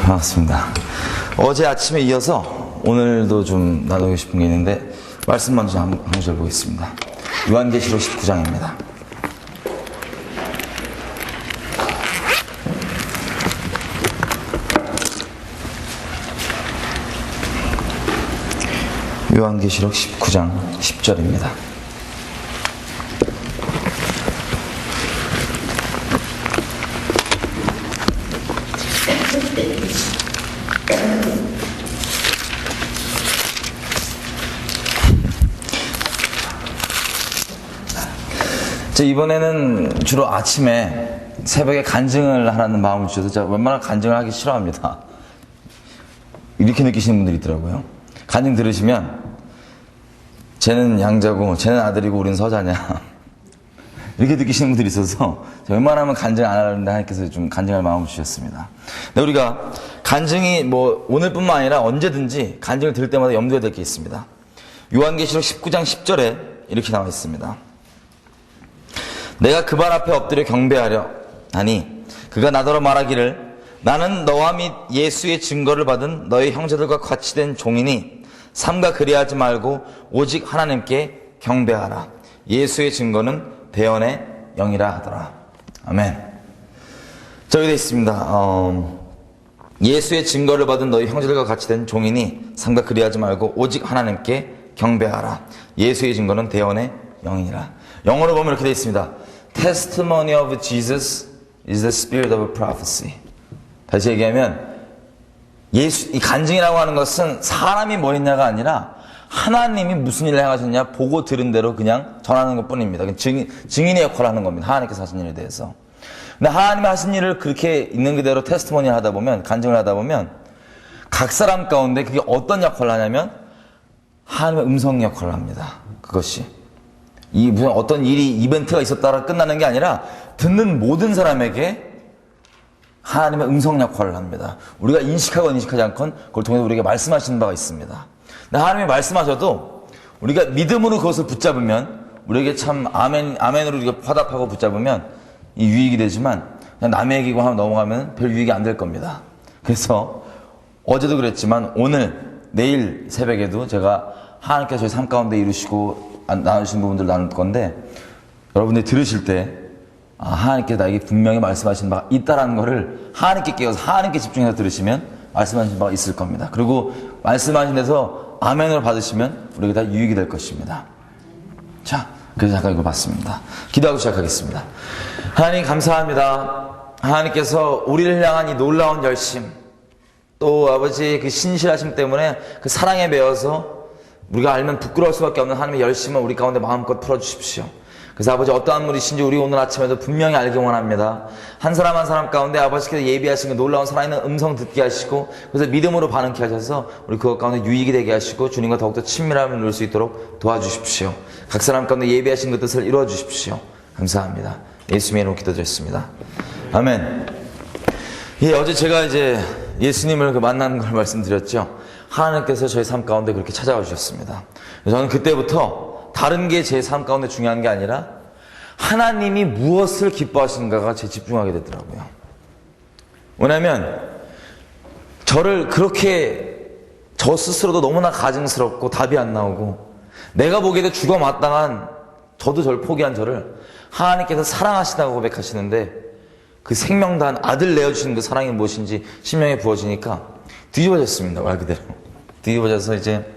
반갑습니다. 어제 아침에 이어서 오늘도 좀 나누고 싶은 게 있는데 말씀 먼저 한 구절 보겠습니다. 요한계시록 19장입니다. 요한계시록 19장 10절입니다. 이번에는 주로 아침에 새벽에 간증을 하라는 마음을 주셔서 제가 웬만하면 간증을 하기 싫어합니다. 이렇게 느끼시는 분들이 있더라고요. 간증 들으시면 쟤는 양자고 쟤는 아들이고 우린 서자냐 이렇게 느끼시는 분들이 있어서 제가 웬만하면 간증 안 하는데 하나님께서 좀 간증할 마음을 주셨습니다. 근데 우리가 간증이 오늘뿐만 아니라 언제든지 간증을 들을 때마다 염두에 될 게 있습니다. 요한계시록 19장 10절에 이렇게 나와 있습니다. 내가 그 발 앞에 엎드려 경배하려 하니 그가 나더러 말하기를 나는 너와 및 예수의 증거를 받은 너희 형제들과 같이 된 종이니 삼가 그리하지 말고 오직 하나님께 경배하라. 예수의 증거는 대언의 영이라 하더라. 아멘. 저기 되어 있습니다. 예수의 증거를 받은 너희 형제들과 같이 된 종이니 삼가 그리하지 말고 오직 하나님께 경배하라. 예수의 증거는 대언의 영이라. 영어로 보면 이렇게 되어 있습니다. Testimony of Jesus is the spirit of prophecy. 다시 얘기하면 이 간증이라고 하는 것은 사람이 뭐 했냐가 아니라 하나님이 무슨 일을 행하셨냐 보고 들은 대로 그냥 전하는 것 뿐입니다. 증인의 역할을 하는 겁니다. 하나님께서 하신 일에 대해서. 근데 하나님이 하신 일을 그렇게 있는 그대로 테스트모니를 하다 보면, 간증을 하다 보면 각 사람 가운데 그게 어떤 역할을 하냐면 하나님의 음성 역할을 합니다. 그것이 무슨 어떤 일이 이벤트가 있었다라 끝나는 게 아니라 듣는 모든 사람에게 하나님의 음성 역할을 합니다. 우리가 인식하건 인식하지 않건 그걸 통해서 우리에게 말씀하시는 바가 있습니다. 근데 하나님이 말씀하셔도 우리가 믿음으로 그것을 붙잡으면 우리에게 참 아멘으로 우리가 화답하고 붙잡으면 이 유익이 되지만 그냥 남의 얘기고 하면 넘어가면 별 유익이 안 될 겁니다. 그래서 어제도 그랬지만 오늘 내일 새벽에도 제가 하나님께서 저희 삶 가운데 이루시고 나누신 부분들 나눌 건데 여러분들이 들으실 때 하나님께서 나에게 분명히 말씀하신 바가 있다라는 것을 하나님께 깨워서 하나님께 집중해서 들으시면 말씀하신 바가 있을 겁니다. 그리고 말씀하신 데서 아멘으로 받으시면 우리에게 다 유익이 될 것입니다. 자, 그래서 잠깐 이거 봤습니다. 기도하고 시작하겠습니다. 하나님 감사합니다. 하나님께서 우리를 향한 이 놀라운 열심 또 아버지 그 신실하심 때문에 그 사랑에 매여서 우리가 알면 부끄러울 수밖에 없는 하나님의 열심을 우리 가운데 마음껏 풀어주십시오. 그래서 아버지 어떠한 분이신지 우리 오늘 아침에도 분명히 알기 원합니다. 한 사람 한 사람 가운데 아버지께서 예비하신 그 놀라운 살아있는 음성 듣게 하시고 그래서 믿음으로 반응케 하셔서 우리 그것 가운데 유익이 되게 하시고 주님과 더욱더 친밀함을 누릴 수 있도록 도와주십시오. 각 사람 가운데 예비하신 그 뜻을 이루어 주십시오. 감사합니다. 예수님의 이름으로 기도드렸습니다. 아멘. 어제 제가 예수님을 만난 걸 말씀드렸죠. 하나님께서 저희 삶 가운데 그렇게 찾아와 주셨습니다. 저는 그때부터 다른 게 제 삶 가운데 중요한 게 아니라 하나님이 무엇을 기뻐하시는가가 제 집중하게 되더라고요. 왜냐하면 저를 그렇게 저 스스로도 너무나 가증스럽고 답이 안 나오고 내가 보기에도 죽어마땅한 저도 저를 포기한 저를 하나님께서 사랑하시다고 고백하시는데 그 생명다한 아들 내어주시는 그 사랑이 무엇인지 심령에 부어지니까 뒤집어졌습니다. 말 그대로 뒤집어져서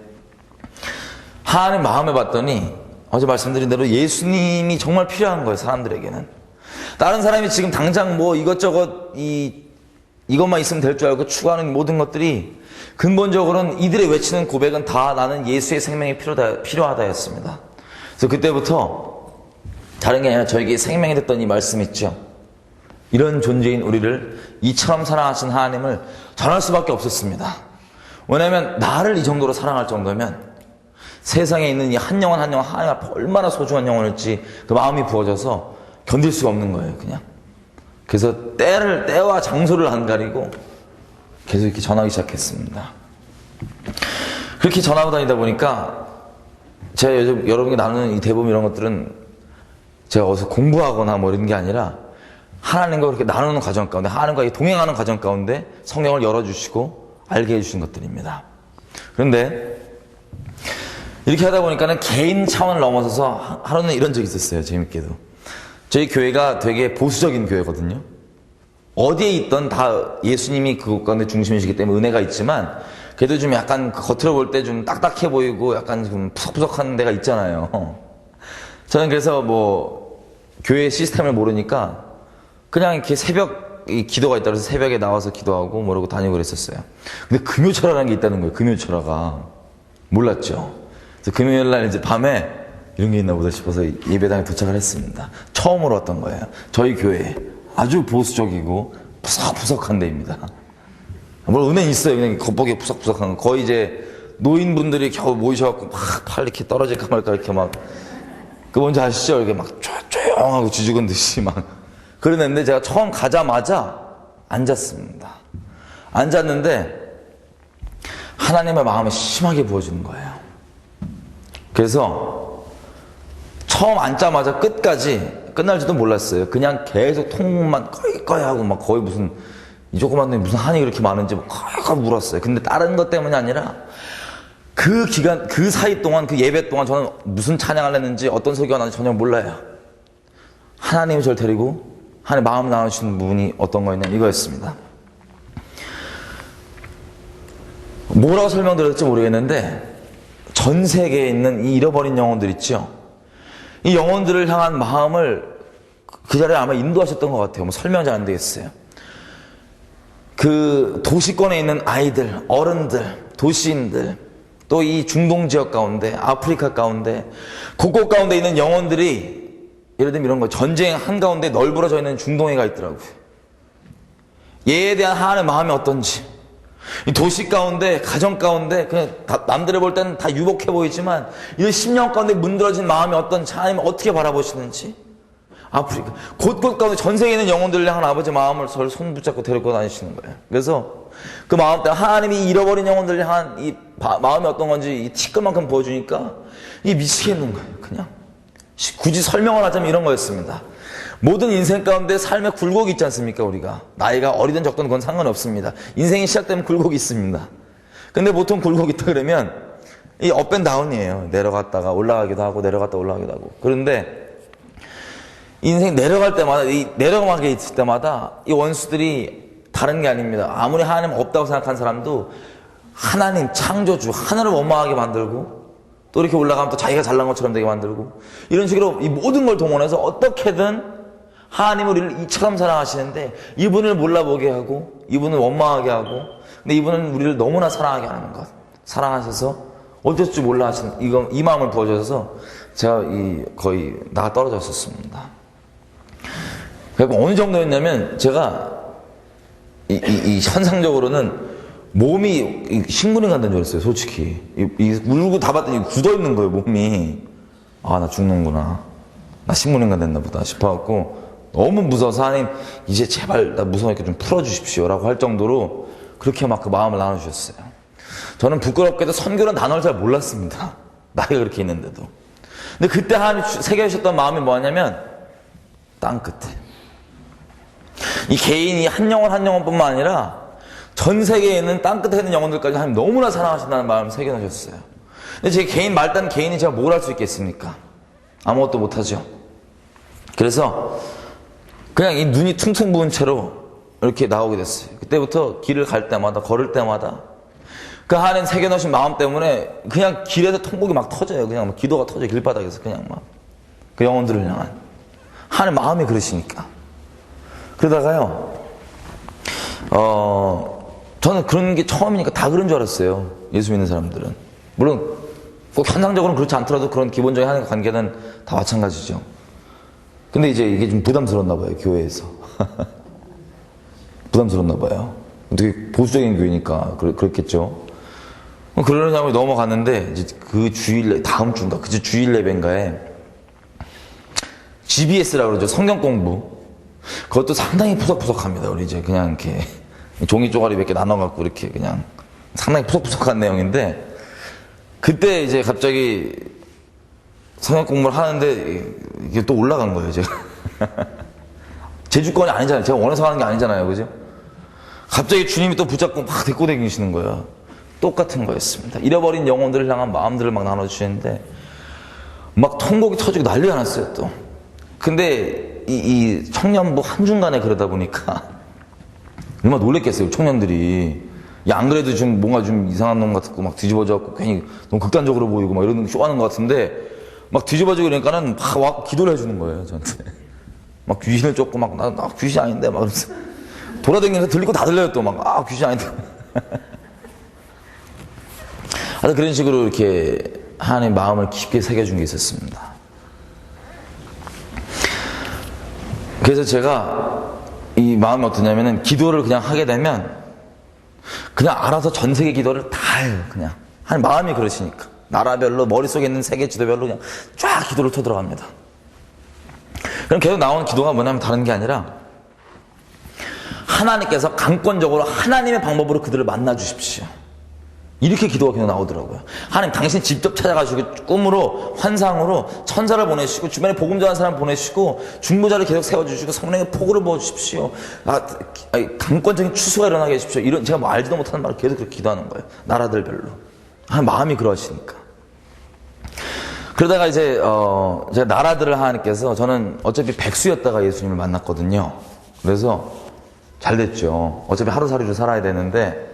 하나님 마음에 봤더니 어제 말씀드린 대로 예수님이 정말 필요한 거예요. 사람들에게는 다른 사람이 지금 당장 이것저것 이것만 있으면 될 줄 알고 추구하는 모든 것들이 근본적으로는 이들의 외치는 고백은 다 나는 예수의 생명이 필요하다였습니다. 그래서 그때부터 다른 게 아니라 저에게 생명이 됐던 이 말씀 있죠. 이런 존재인 우리를 이처럼 사랑하신 하나님을 전할 수밖에 없었습니다. 왜냐하면 나를 이 정도로 사랑할 정도면 세상에 있는 이 한 영혼 한 영혼 하나님 앞에 얼마나 소중한 영혼일지 그 마음이 부어져서 견딜 수가 없는 거예요. 그냥 그래서 때와 장소를 안 가리고 계속 이렇게 전하기 시작했습니다. 그렇게 전하고 다니다 보니까 제가 요즘 여러분이 나누는 이 대본 이런 것들은 제가 어디서 공부하거나 이런 게 아니라 하나님과 그렇게 나누는 과정 가운데, 하나님과 동행하는 과정 가운데 성령을 열어주시고 알게 해주신 것들입니다. 그런데 이렇게 하다 보니까는 개인 차원을 넘어서서 하루는 이런 적이 있었어요. 재밌게도. 저희 교회가 되게 보수적인 교회거든요. 어디에 있던 다 예수님이 그곳 가운데 중심이시기 때문에 은혜가 있지만, 그래도 좀 약간 겉으로 볼 때 좀 딱딱해 보이고 약간 좀 푸석푸석한 데가 있잖아요. 저는 그래서 뭐 교회 시스템을 모르니까 그냥 이렇게 새벽 기도가 있다고 해서 새벽에 나와서 기도하고 뭐라고 다니고 그랬었어요. 근데 금요철화라는 게 있다는 거예요. 금요철화가. 몰랐죠. 그래서 금요일날 이제 밤에 이런 게 있나 보다 싶어서 예배당에 도착을 했습니다. 처음으로 왔던 거예요. 저희 교회 아주 보수적이고 푸석푸석한 데입니다. 물론 은혜는 있어요. 그냥 겉보기에 푸석푸석한 거. 거의 이제 노인분들이 겨우 모이셔갖고 막 팔 이렇게 떨어질까 말까 이렇게 막, 그 뭔지 아시죠? 이렇게 막 조용하고 쥐죽은 듯이 막 그러는데, 제가 처음 가자마자 앉았습니다. 앉았는데 하나님의 마음이 심하게 부어지는 거예요. 그래서 처음 앉자마자 끝까지, 끝날지도 몰랐어요. 그냥 계속 통만 꺼이 하고 막 거의 무슨, 이 조그만 데 무슨 한이 그렇게 많은지 꺼이 물었어요. 근데 다른 것 때문이 아니라 그 기간, 그 사이 동안, 그 예배 동안 저는 무슨 찬양을 했는지 어떤 설교가 나는지 전혀 몰라요. 하나님이 저를 데리고 하나님 마음 나누시는 부분이 어떤 거였냐면 이거였습니다. 뭐라고 설명드렸을지 모르겠는데, 전 세계에 있는 이 잃어버린 영혼들 있죠. 이 영혼들을 향한 마음을 그 자리에 아마 인도하셨던 것 같아요. 뭐 설명 잘 안 되겠어요. 그 도시권에 있는 아이들, 어른들, 도시인들, 또 이 중동 지역 가운데, 아프리카 가운데, 곳곳 가운데 있는 영혼들이, 예를 들면 이런 거, 전쟁 한가운데 널브러져 있는 중동에 가 있더라고요. 얘에 대한 하나님의 마음이 어떤지, 이 도시 가운데, 가정 가운데, 그냥 남들이 볼 때는 다 유복해 보이지만, 이 심령 가운데 문드러진 마음이 어떤지, 하나님 어떻게 바라보시는지, 아프리카, 곳곳 가운데 전 세계에 있는 영혼들을 향한 아버지 마음을 저를 손 붙잡고 데리고 다니시는 거예요. 그래서 그 마음 때문에 하나님이 잃어버린 영혼들을 향한 이 마음이 어떤 건지 이 티끌만큼 보여주니까 이게 미치겠는 거예요. 그냥 굳이 설명을 하자면 이런 거였습니다. 모든 인생 가운데 삶의 굴곡이 있지 않습니까? 우리가 나이가 어리든 적든 그건 상관없습니다. 인생이 시작되면 굴곡이 있습니다. 근데 보통 굴곡이 있다 그러면 이 업앤다운이에요. 내려갔다가 올라가기도 하고 내려갔다 올라가기도 하고. 그런데 인생 내려갈 때마다, 이 내려가게 있을 때마다 이 원수들이 다른 게 아닙니다. 아무리 하나님 없다고 생각한 사람도 하나님 창조주, 하늘을 원망하게 만들고, 또 이렇게 올라가면 또 자기가 잘난 것처럼 되게 만들고, 이런 식으로 이 모든 걸 동원해서 어떻게든 하나님을 우리를 이처럼 사랑하시는데 이분을 몰라보게 하고, 이분을 원망하게 하고, 근데 이분은 우리를 너무나 사랑하게 하는 것, 사랑하셔서 어쩔 줄 몰라 하시는 이 마음을 부어주셔서 제가 거의 나가 떨어졌었습니다. 그리고 어느 정도였냐면, 제가 이 현상적으로는 몸이 식물인 같은 줄 알았어요. 솔직히 울고 다 봤더니 굳어 있는 거예요. 몸이. 아, 나 죽는구나, 나 식물인간 됐나 보다 싶어갖고 너무 무서워서, 하나님 이제 제발 나 무서우니까 좀 풀어주십시오 라고 할 정도로 그렇게 막 그 마음을 나눠주셨어요. 저는 부끄럽게도 선교라는 단어를 잘 몰랐습니다. 나이가 그렇게 있는데도. 근데 그때 하나님 새겨주셨던 마음이 뭐냐면, 땅끝에 이 개인이 한 영혼 한 영혼뿐만 아니라 전 세계에 있는 땅끝에 있는 영혼들까지 하나님 너무나 사랑하신다는 마음을 새겨놓으셨어요. 근데 제 개인 말단 개인이 제가 뭘 할 수 있겠습니까? 아무것도 못하죠. 그래서 그냥 이 눈이 퉁퉁 부은 채로 이렇게 나오게 됐어요. 그때부터 길을 갈 때마다, 걸을 때마다 그 하나님 새겨놓으신 마음 때문에 그냥 길에서 통곡이 막 터져요. 그냥 막 기도가 터져요. 길바닥에서 그냥 막 그 영혼들을 향한 하나님 마음이 그러시니까. 그러다가요, 저는 그런 게 처음이니까 다 그런 줄 알았어요. 예수 믿는 사람들은. 물론 꼭 현상적으로는 그렇지 않더라도 그런 기본적인 하나님과 관계는 다 마찬가지죠. 근데 이제 이게 좀 부담스럽나 봐요. 교회에서. 부담스럽나 봐요. 되게 보수적인 교회니까 그렇겠죠. 그러냐고 넘어갔는데, 이제 그 주일, 다음 주인가, 그 주일 예배인가에 GBS라고 그러죠. 성경 공부. 그것도 상당히 푸석푸석합니다. 우리 이제 그냥 이렇게 종이 쪼가리 몇 개 나눠갖고 이렇게 그냥 상당히 푸석푸석한 내용인데, 그때 이제 갑자기 성경 공부를 하는데 이게 또 올라간 거예요, 제가. 제 주권이 아니잖아요. 제가 원해서 하는 게 아니잖아요. 그죠? 갑자기 주님이 또 붙잡고 막 데리고 다니시는 거예요. 똑같은 거였습니다. 잃어버린 영혼들을 향한 마음들을 막 나눠주시는데 막 통곡이 터지고 난리가 났어요 또. 근데 이 청년부 한중간에 그러다 보니까 얼마나 놀랬겠어요 청년들이. 야, 안 그래도 좀 뭔가 좀 이상한 놈 같고 막 뒤집어져갖고 괜히 너무 극단적으로 보이고 막 이런 쇼하는 것 같은데 막 뒤집어지고 그러니까는 막 와 기도를 해주는 거예요 저한테. 막 귀신을 쫓고 막 나 귀신 아닌데 막 그러면서 돌아다니면서 들리고 다 들려요 또 막 귀신 아닌데. 하여튼 그런 식으로 이렇게 하나님 마음을 깊게 새겨준 게 있었습니다. 그래서 제가 이 마음이 어떠냐면은 기도를 그냥 하게 되면 그냥 알아서 전 세계 기도를 다 해요. 그냥 하나님 마음이 그러시니까 나라별로 머릿속에 있는 세계 지도별로 그냥 쫙 기도를 쳐들어갑니다. 그럼 계속 나오는 기도가 뭐냐면 다른 게 아니라 하나님께서 강권적으로 하나님의 방법으로 그들을 만나 주십시오. 이렇게 기도가 계속 나오더라고요. 하나님 당신 직접 찾아가시고 꿈으로 환상으로 천사를 보내시고 주변에 복음 전하는 사람 보내시고 중보자를 계속 세워주시고 성령의 폭우를 부어주십시오. 강권적인 추수가 일어나게 해주십시오. 이런 제가 뭐 알지도 못하는 말을 계속 그렇게 기도하는 거예요. 나라들별로. 하나님 마음이 그러하시니까. 그러다가 이제 제가 나라들을 하나님께서 저는 어차피 백수였다가 예수님을 만났거든요. 그래서 잘 됐죠. 어차피 하루살이로 살아야 되는데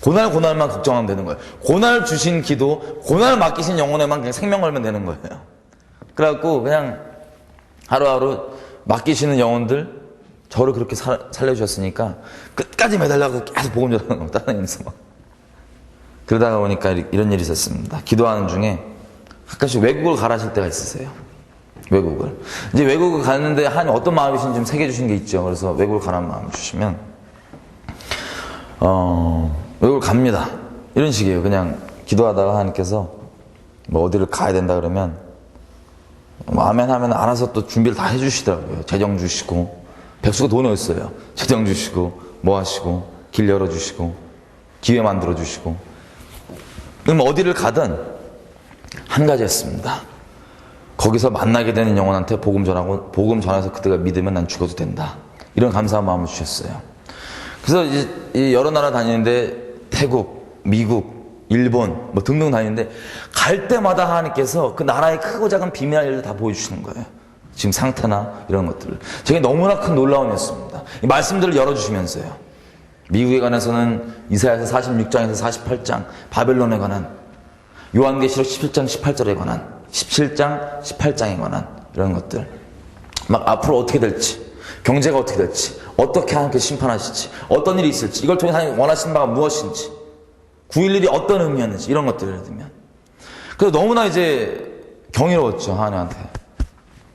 고날만 걱정하면 되는 거예요. 고날 주신 기도, 고날 맡기신 영혼에만 그냥 생명 걸면 되는 거예요. 그래갖고 그냥 하루하루 맡기시는 영혼들 저를 그렇게 살려주셨으니까 끝까지 매달려서 계속 복음 전하는 거 따라다니면서 막. 그러다가 보니까 이런 일이 있었습니다. 기도하는 중에 가끔씩 외국을 가라실 때가 있으세요. 외국을. 이제 외국을 가는데 하나님 어떤 마음이신지 좀 새겨주신 게 있죠. 그래서 외국을 가라는 마음을 주시면 외국을 갑니다. 이런 식이에요. 그냥 기도하다가 하나님께서 뭐 어디를 가야 된다 그러면 뭐 아멘 하면 알아서 또 준비를 다 해주시더라고요. 재정 주시고 백수가 돈이 없어요. 재정 주시고 뭐 하시고 길 열어주시고 기회 만들어 주시고. 그럼 어디를 가든 한 가지였습니다. 거기서 만나게 되는 영혼한테 복음 전하고 복음 전해서 그때가 믿으면 난 죽어도 된다. 이런 감사한 마음을 주셨어요. 그래서 이제 여러 나라 다니는데 태국, 미국, 일본 뭐 등등 다니는데 갈 때마다 하나님께서 그 나라의 크고 작은 비밀한 일을 다 보여주시는 거예요. 지금 상태나 이런 것들을. 저게 너무나 큰 놀라움이었습니다. 이 말씀들을 열어주시면서요. 미국에 관해서는 이사야서 46장에서 48장 바벨론에 관한, 요한계시록 17장 18절에 관한, 17장 18장에 관한 이런 것들, 막 앞으로 어떻게 될지, 경제가 어떻게 될지, 어떻게 하나님께서 심판하실지, 어떤 일이 있을지, 이걸 통해 하나님 원하시는 바가 무엇인지, 9.11이 어떤 의미였는지 이런 것들을 들으면 그래서 너무나 이제 경이로웠죠. 하나님한테.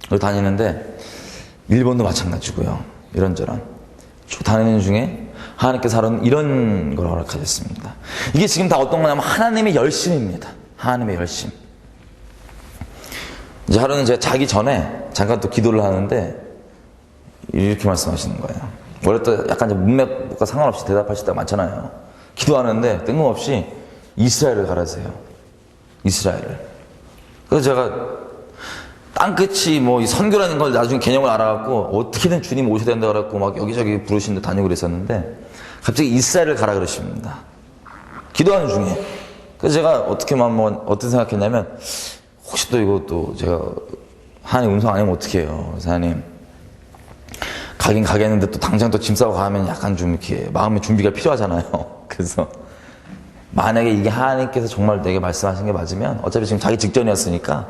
그리고 다니는데 일본도 마찬가지고요. 이런저런 쭉 다니는 중에 하나님께서 하루는 이런 걸 허락하셨습니다. 이게 지금 다 어떤 거냐면 하나님의 열심입니다. 하나님의 열심. 이제 하루는 제가 자기 전에 잠깐 또 기도를 하는데 이렇게 말씀하시는 거예요. 원래 또 약간 문맥과 상관없이 대답하실 때가 많잖아요. 기도하는데 뜬금없이 이스라엘을 가라세요. 이스라엘을. 그래서 제가 땅끝이 뭐 이 선교라는 걸 나중에 개념을 알아갖고 어떻게든 주님 오셔야 된다 그래갖고 막 여기저기 부르신 데 다니고 그랬었는데 갑자기 이스라엘을 가라 그러십니다. 기도하는 중에. 그래서 제가 어떻게 생각했냐면 혹시 또 이거 또 제가 하나님 음성 아니면 어떻게 해요. 그래서 하나님 가긴 가겠는데 또 당장 또 짐 싸고 가면 약간 좀 이렇게 마음의 준비가 필요하잖아요. 그래서 만약에 이게 하나님께서 정말 내게 말씀하신 게 맞으면 어차피 지금 자기 직전이었으니까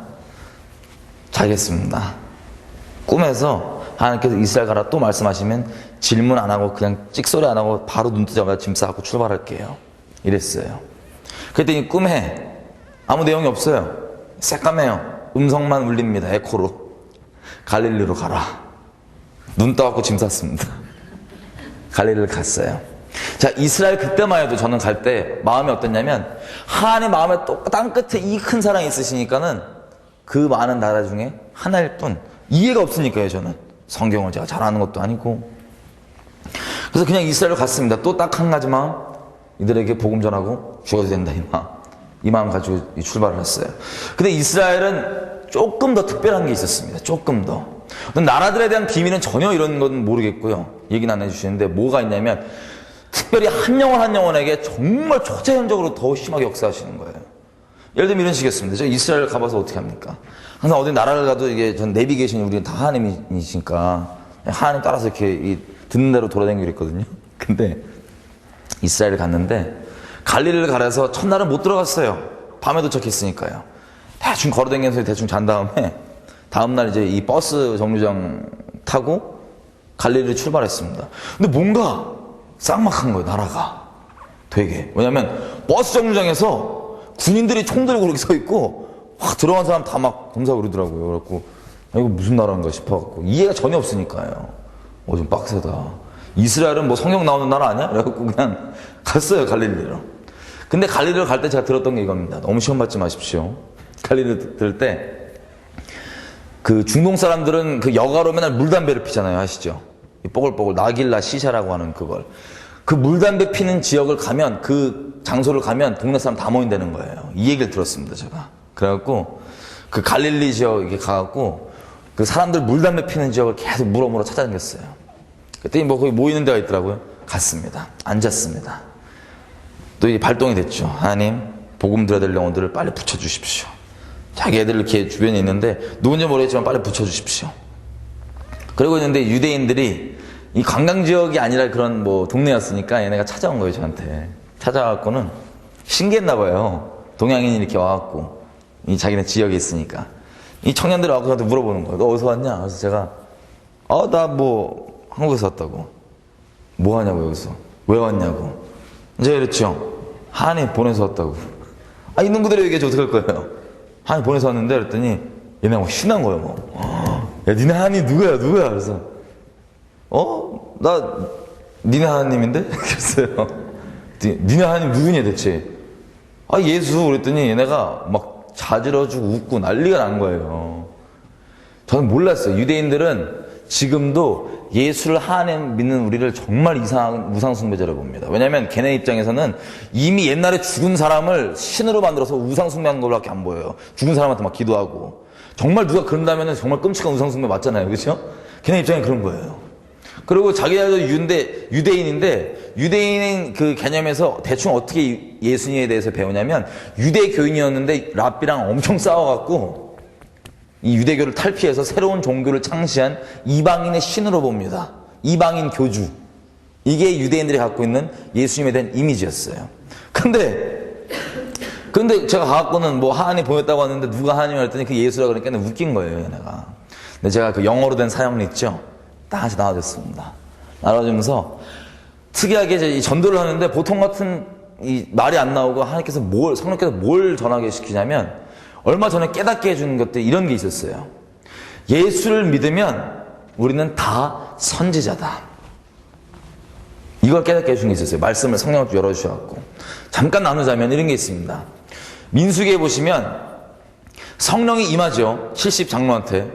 자겠습니다. 꿈에서 하나님께서 이스라엘 가라 또 말씀하시면 질문 안 하고 그냥 찍소리 안 하고 바로 눈 뜨자마자 짐 싸고 출발할게요. 이랬어요. 그랬더니 꿈에 아무 내용이 없어요. 새까매요. 음성만 울립니다. 에코로. 갈릴리로 가라. 눈 떠갖고 짐 쌌습니다. 갈릴리를 갔어요. 자, 이스라엘 그때만 해도 저는 갈 때 마음이 어땠냐면 하나님 마음에 또 땅끝에 이 큰 사랑이 있으시니까는 그 많은 나라 중에 하나일 뿐 이해가 없으니까요. 저는 성경을 제가 잘 아는 것도 아니고 그래서 그냥 이스라엘로 갔습니다. 또 딱 한 가지 마음, 이들에게 복음 전하고 죽어도 된다 이 마음 가지고 출발을 했어요. 근데 이스라엘은 조금 더 특별한 게 있었습니다. 조금 더. 어떤 나라들에 대한 비밀은 전혀 이런 건 모르겠고요. 얘기는 안 해주시는데 뭐가 있냐면 특별히 한 영혼 한 영혼에게 정말 초자연적으로 더 심하게 역사하시는 거예요. 예를 들면 이런 식이었습니다. 제가 이스라엘 가봐서 어떻게 합니까? 항상 어디 나라를 가도 이게 전 내비게이션이 우리는 다 하나님이시니까 하나님 따라서 이렇게 듣는 대로 돌아다니고 그랬거든요. 근데 이스라엘을 갔는데 갈릴리를 가려서 첫날은 못 들어갔어요. 밤에 도착했으니까요. 대충 걸어다니면서 대충 잔 다음에 다음날 이제 이 버스 정류장 타고 갈릴리를 출발했습니다. 근데 뭔가 쌍막한 거예요, 나라가. 되게. 왜냐면 버스 정류장에서 군인들이 총 들고 그렇게 서 있고 확 들어간 사람 다 막 검사하고 그러더라고요. 그래갖고 이거 무슨 나라인가 싶어갖고 이해가 전혀 없으니까요. 좀 빡세다. 이스라엘은 뭐 성경 나오는 나라 아니야? 그래갖고 그냥 갔어요, 갈릴리로. 근데 갈릴리로 갈 때 제가 들었던 게 이겁니다. 너무 시험 받지 마십시오. 갈릴리 들을 때 그 중동 사람들은 그 여가로 맨날 물담배를 피잖아요. 아시죠? 뽀글뽀글 나길라 시샤라고 하는 그걸. 그 물담배 피는 지역을 가면 그 장소를 가면 동네 사람 다 모인다는 거예요. 이 얘기를 들었습니다, 제가. 그래갖고 그 갈릴리 지역에 가갖고 그 사람들 물담배 피는 지역을 계속 물어 찾아다녔어요. 그랬더니 뭐 거기 모이는 데가 있더라고요. 갔습니다. 앉았습니다. 또 이제 발동이 됐죠. 하나님, 복음 들어야 될 영혼들을 빨리 붙여주십시오. 자기 애들 이렇게 주변에 있는데 누군지 모르겠지만 빨리 붙여주십시오. 그러고 있는데 유대인들이 이 관광지역이 아니라 그런 뭐 동네였으니까 얘네가 찾아온 거예요, 저한테. 찾아와갖고는 신기했나 봐요. 동양인이 이렇게 와갖고 이 자기네 지역에 있으니까 이 청년들이 와서 저한테 물어보는 거예요. 너 어디서 왔냐? 그래서 제가 나 뭐 한국에서 왔다고. 뭐 하냐고 여기서. 왜 왔냐고. 이제 그랬죠. 하나님 보내서 왔다고. 있는 그대로 얘기하지 어떡할 거예요. 하나님 보내서 왔는데 그랬더니 얘네 막 신난 거예요. 뭐. 야 니네 하나님 누구야? 그래서 나 니네 하나님인데? 그랬어요. 니네 하나님 누구냐 대체? 예수. 그랬더니 얘네가 막 자지러지고 웃고 난리가 난 거예요. 저는 몰랐어요. 유대인들은 지금도 예수를 하나님 믿는 우리를 정말 이상한 우상숭배자로 봅니다. 왜냐하면 걔네 입장에서는 이미 옛날에 죽은 사람을 신으로 만들어서 우상숭배하는 걸로밖에 안 보여요. 죽은 사람한테 막 기도하고. 정말 누가 그런다면 정말 끔찍한 우상숭배 맞잖아요. 그렇죠? 걔네 입장에 그런 거예요. 그리고 자기들도 유대인인데 유대인 그 개념에서 대충 어떻게 예수님에 대해서 배우냐면 유대 교인이었는데 랍비랑 엄청 싸워갖고 이 유대교를 탈피해서 새로운 종교를 창시한 이방인의 신으로 봅니다. 이방인 교주. 이게 유대인들이 갖고 있는 예수님에 대한 이미지였어요. 근데 제가 가갖고는 뭐 하나님 보냈다고 하는데 누가 하나님을 했더니 그 예수라 그러니까 웃긴 거예요, 얘네가. 근데 제가 그 영어로 된 사역을 있죠. 다시 나와줬습니다. 나와주면서 특이하게 이제 이 전도를 하는데 보통 같은 이 말이 안 나오고 하나님께서 성령께서 뭘 전하게 시키냐면 얼마 전에 깨닫게 해주는 것들 이런 게 있었어요. 예수를 믿으면 우리는 다 선지자다. 이걸 깨닫게 해주는 게 있었어요. 말씀을 성령으로 열어주셔갖고. 잠깐 나누자면 이런 게 있습니다. 민수기에 보시면 성령이 임하죠. 70 장로한테.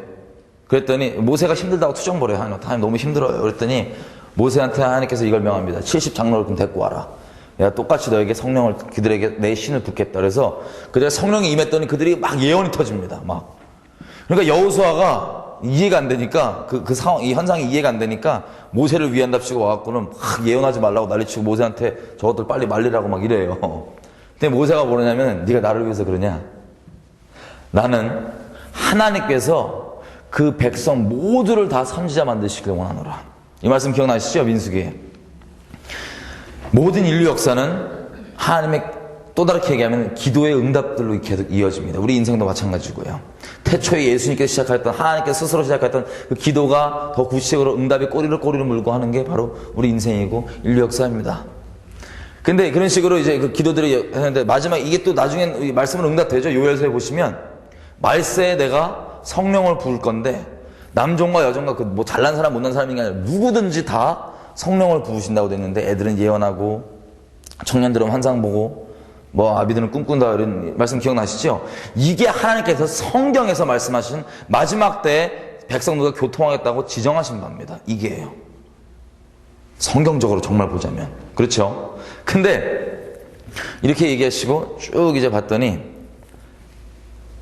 그랬더니 모세가 힘들다고 투정 벌여요. 하나님 너무 힘들어요. 그랬더니 모세한테 하나님께서 이걸 명합니다. 70 장로를 좀 데리고 와라. 내가 똑같이 너에게 성령을 그들에게 내 신을 붓겠다. 그래서 그들의 성령이 임했더니 그들이 막 예언이 터집니다. 막. 그러니까 여호수아가 이해가 안 되니까 그 상황, 이 현상이 이해가 안 되니까 모세를 위한답시고 와갖고는 막 예언하지 말라고 난리치고 모세한테 저것들 빨리 말리라고 막 이래요. 근데 모세가 뭐냐면 네가 나를 위해서 그러냐? 나는 하나님께서 그 백성 모두를 다 선지자 만드시길 원하노라. 이 말씀 기억나시죠? 민수기에. 모든 인류 역사는 하나님의 또 다르게 얘기하면 기도의 응답들로 계속 이어집니다. 우리 인생도 마찬가지고요. 태초에 예수님께서 시작하였던 하나님께서 스스로 시작했던 그 기도가 더 구체적으로 응답의 꼬리를 물고 하는 게 바로 우리 인생이고 인류 역사입니다. 근데 그런 식으로 이제 그 기도들이 하는데 마지막 이게 또 나중엔 말씀으로 응답되죠. 요엘서에 보시면 말세에 내가 성령을 부을 건데 남종과 여종과 그 뭐 잘난 사람 못난 사람이 아니라 누구든지 다 성령을 부으신다고 됐는데 애들은 예언하고 청년들은 환상 보고 뭐 아비들은 꿈꾼다 이런 말씀 기억나시죠? 이게 하나님께서 성경에서 말씀하신 마지막 때에 백성들과 교통하겠다고 지정하신 겁니다. 이게예요. 성경적으로 정말 보자면. 그렇죠? 근데 이렇게 얘기하시고 쭉 이제 봤더니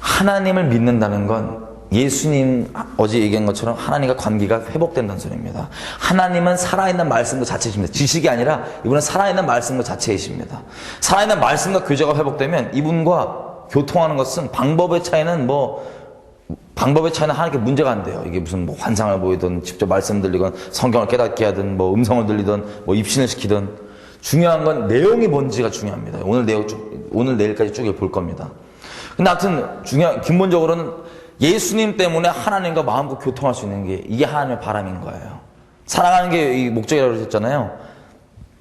하나님을 믿는다는 건 예수님 어제 얘기한 것처럼 하나님과 관계가 회복된다는 소리입니다. 하나님은 살아있는 말씀도 자체이십니다. 지식이 아니라 이분은 살아있는 말씀도 자체이십니다. 살아있는 말씀과 교제가 회복되면 이분과 교통하는 것은 방법의 차이는 하나님께 문제가 안 돼요. 이게 무슨 환상을 보이든 직접 말씀 들리건 성경을 깨닫게 하든 음성을 들리든 입신을 시키든 중요한 건 내용이 뭔지가 중요합니다. 오늘 내일까지 쭉 볼 겁니다. 근데 하여튼 근본적으로는 예수님 때문에 하나님과 마음과 교통할 수 있는 게 이게 하나님의 바람인 거예요. 사랑하는 게 이 목적이라고 그러셨잖아요.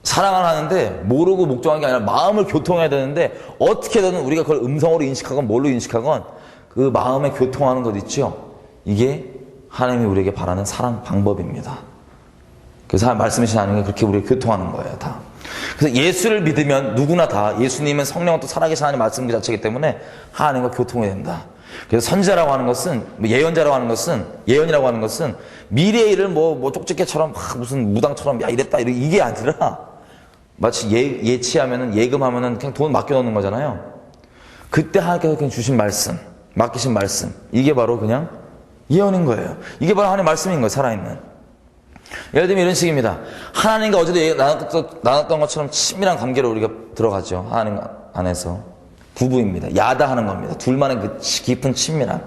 사랑을 하는데 모르고 목적한 게 아니라 마음을 교통해야 되는데 어떻게든 우리가 그걸 음성으로 인식하건 뭘로 인식하건 그 마음에 교통하는 것 있죠. 이게 하나님이 우리에게 바라는 사랑 방법입니다. 그래서 말씀이신 하나님이 그렇게 우리를 교통하는 거예요. 다. 그래서 예수를 믿으면 누구나 다 예수님은 성령은 또 살아계신 하나님 말씀 그 자체이기 때문에 하나님과 교통이 된다. 그래서 선지자라고 하는 것은 예언이라고 하는 것은 미래의 일을 쪽집게처럼 무슨 무당처럼 이랬다 이게 아니라 마치 예치하면은 예금하면은 그냥 돈 맡겨놓는 거잖아요. 그때 하나님께서 그냥 주신 말씀, 맡기신 말씀, 이게 바로 그냥 예언인 거예요. 이게 바로 하나님의 말씀인 거예요. 살아있는. 예를 들면 이런 식입니다. 하나님과 어제도 나눴던 것처럼 친밀한 관계로 우리가 들어가죠. 하나님 안에서. 부부입니다. 야다하는 겁니다. 둘만의 그 깊은 친밀함.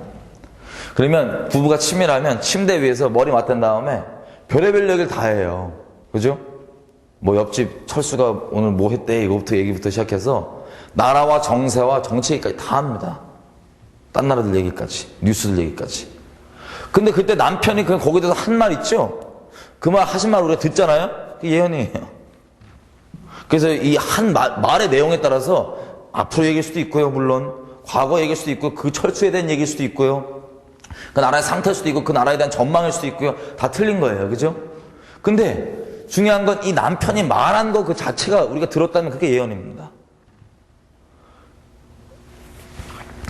그러면 부부가 친밀하면 침대 위에서 머리 맞댄 다음에 별의별 얘기를 다 해요. 그죠? 옆집 철수가 오늘 뭐 했대 얘기부터 시작해서 나라와 정세와 정치 얘기까지 다 합니다. 딴 나라들 얘기까지, 뉴스들 얘기까지. 근데 그때 남편이 그냥 거기에 대해서 한 말 있죠? 그 말 하신 말 우리가 듣잖아요? 그게 예언이에요. 그래서 이 한 말의 내용에 따라서 앞으로 얘기일 수도 있고요, 물론. 과거 얘기일 수도 있고, 그 철수에 대한 얘기일 수도 있고요. 그 나라의 상태일 수도 있고, 그 나라에 대한 전망일 수도 있고요. 다 틀린 거예요. 그죠? 근데 중요한 건 이 남편이 말한 거 그 자체가 우리가 들었다면 그게 예언입니다.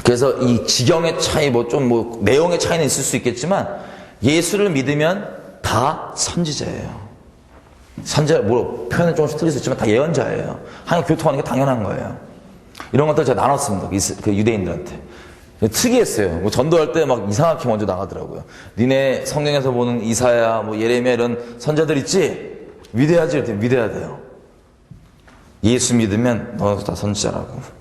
그래서 이 지경의 차이, 내용의 차이는 있을 수 있겠지만, 예수를 믿으면 다 선지자예요. 선지자, 표현은 조금씩 틀릴 수 있지만 다 예언자예요. 하나님 교통하는 게 당연한 거예요. 이런 것들 제가 나눴습니다. 그 유대인들한테. 특이했어요. 전도할 때 이상하게 먼저 나가더라고요. 니네 성경에서 보는 이사야, 예레미야 이런 선자들 있지? 위대하지? 위대해야 돼요. 예수 믿으면 너도 다 선지자라고.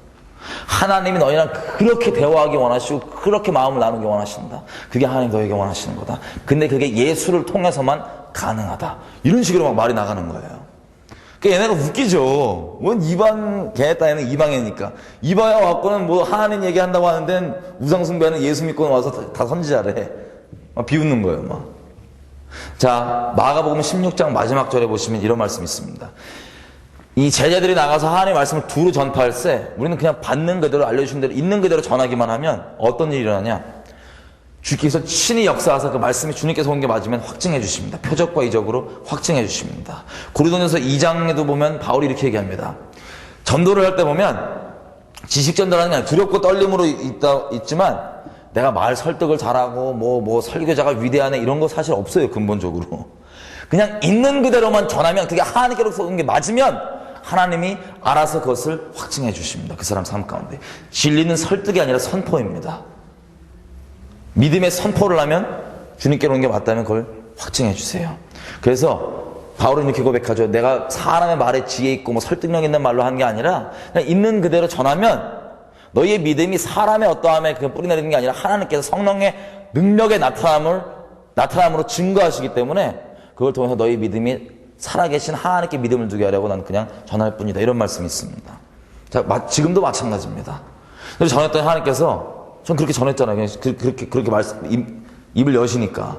하나님이 너희랑 그렇게 대화하기 원하시고 그렇게 마음을 나누기 원하신다. 그게 하나님 너에게 원하시는 거다. 근데 그게 예수를 통해서만 가능하다. 이런 식으로 말이 나가는 거예요. 얘네가 웃기죠. 걔네 따위는 이방이니까. 이방에 와서는 하나님 얘기한다고 하는 데는 우상숭배하는 예수 믿고 와서 다 선지자래. 비웃는 거예요, 자, 마가복음 16장 마지막 절에 보시면 이런 말씀이 있습니다. 이 제자들이 나가서 하나님의 말씀을 두루 전파할 때 우리는 그냥 받는 그대로 알려주신 대로 있는 그대로 전하기만 하면 어떤 일이 일어나냐? 주께서 친히 역사하사 그 말씀이 주님께서 온 게 맞으면 확증해 주십니다. 표적과 이적으로 확증해 주십니다. 고린도전서 2장에도 보면 바울이 이렇게 얘기합니다. 전도를 할 때 보면 지식 전도라는 게 아니라 두렵고 떨림으로 있지만 내가 말 설득을 잘하고 설교자가 위대하네 이런 거 사실 없어요. 근본적으로. 그냥 있는 그대로만 전하면 그게 하나님께로서 온 게 맞으면 하나님이 알아서 그것을 확증해 주십니다. 그 사람 삶 가운데. 진리는 설득이 아니라 선포입니다. 믿음의 선포를 하면 주님께로 온 게 맞다면 그걸 확증해 주세요. 그래서 바울은 이렇게 고백하죠. 내가 사람의 말에 지혜 있고 설득력 있는 말로 한 게 아니라 그냥 있는 그대로 전하면 너희의 믿음이 사람의 어떠함에 그 뿌리 내리는 게 아니라 하나님께서 성령의 능력의 나타남으로 증거하시기 때문에 그걸 통해서 너희 믿음이 살아계신 하나님께 믿음을 두게 하려고 나는 그냥 전할 뿐이다. 이런 말씀이 있습니다. 자, 지금도 마찬가지입니다. 그래서 전했더니 하나님께서 전 그렇게 전했잖아요. 그렇게 입을 여시니까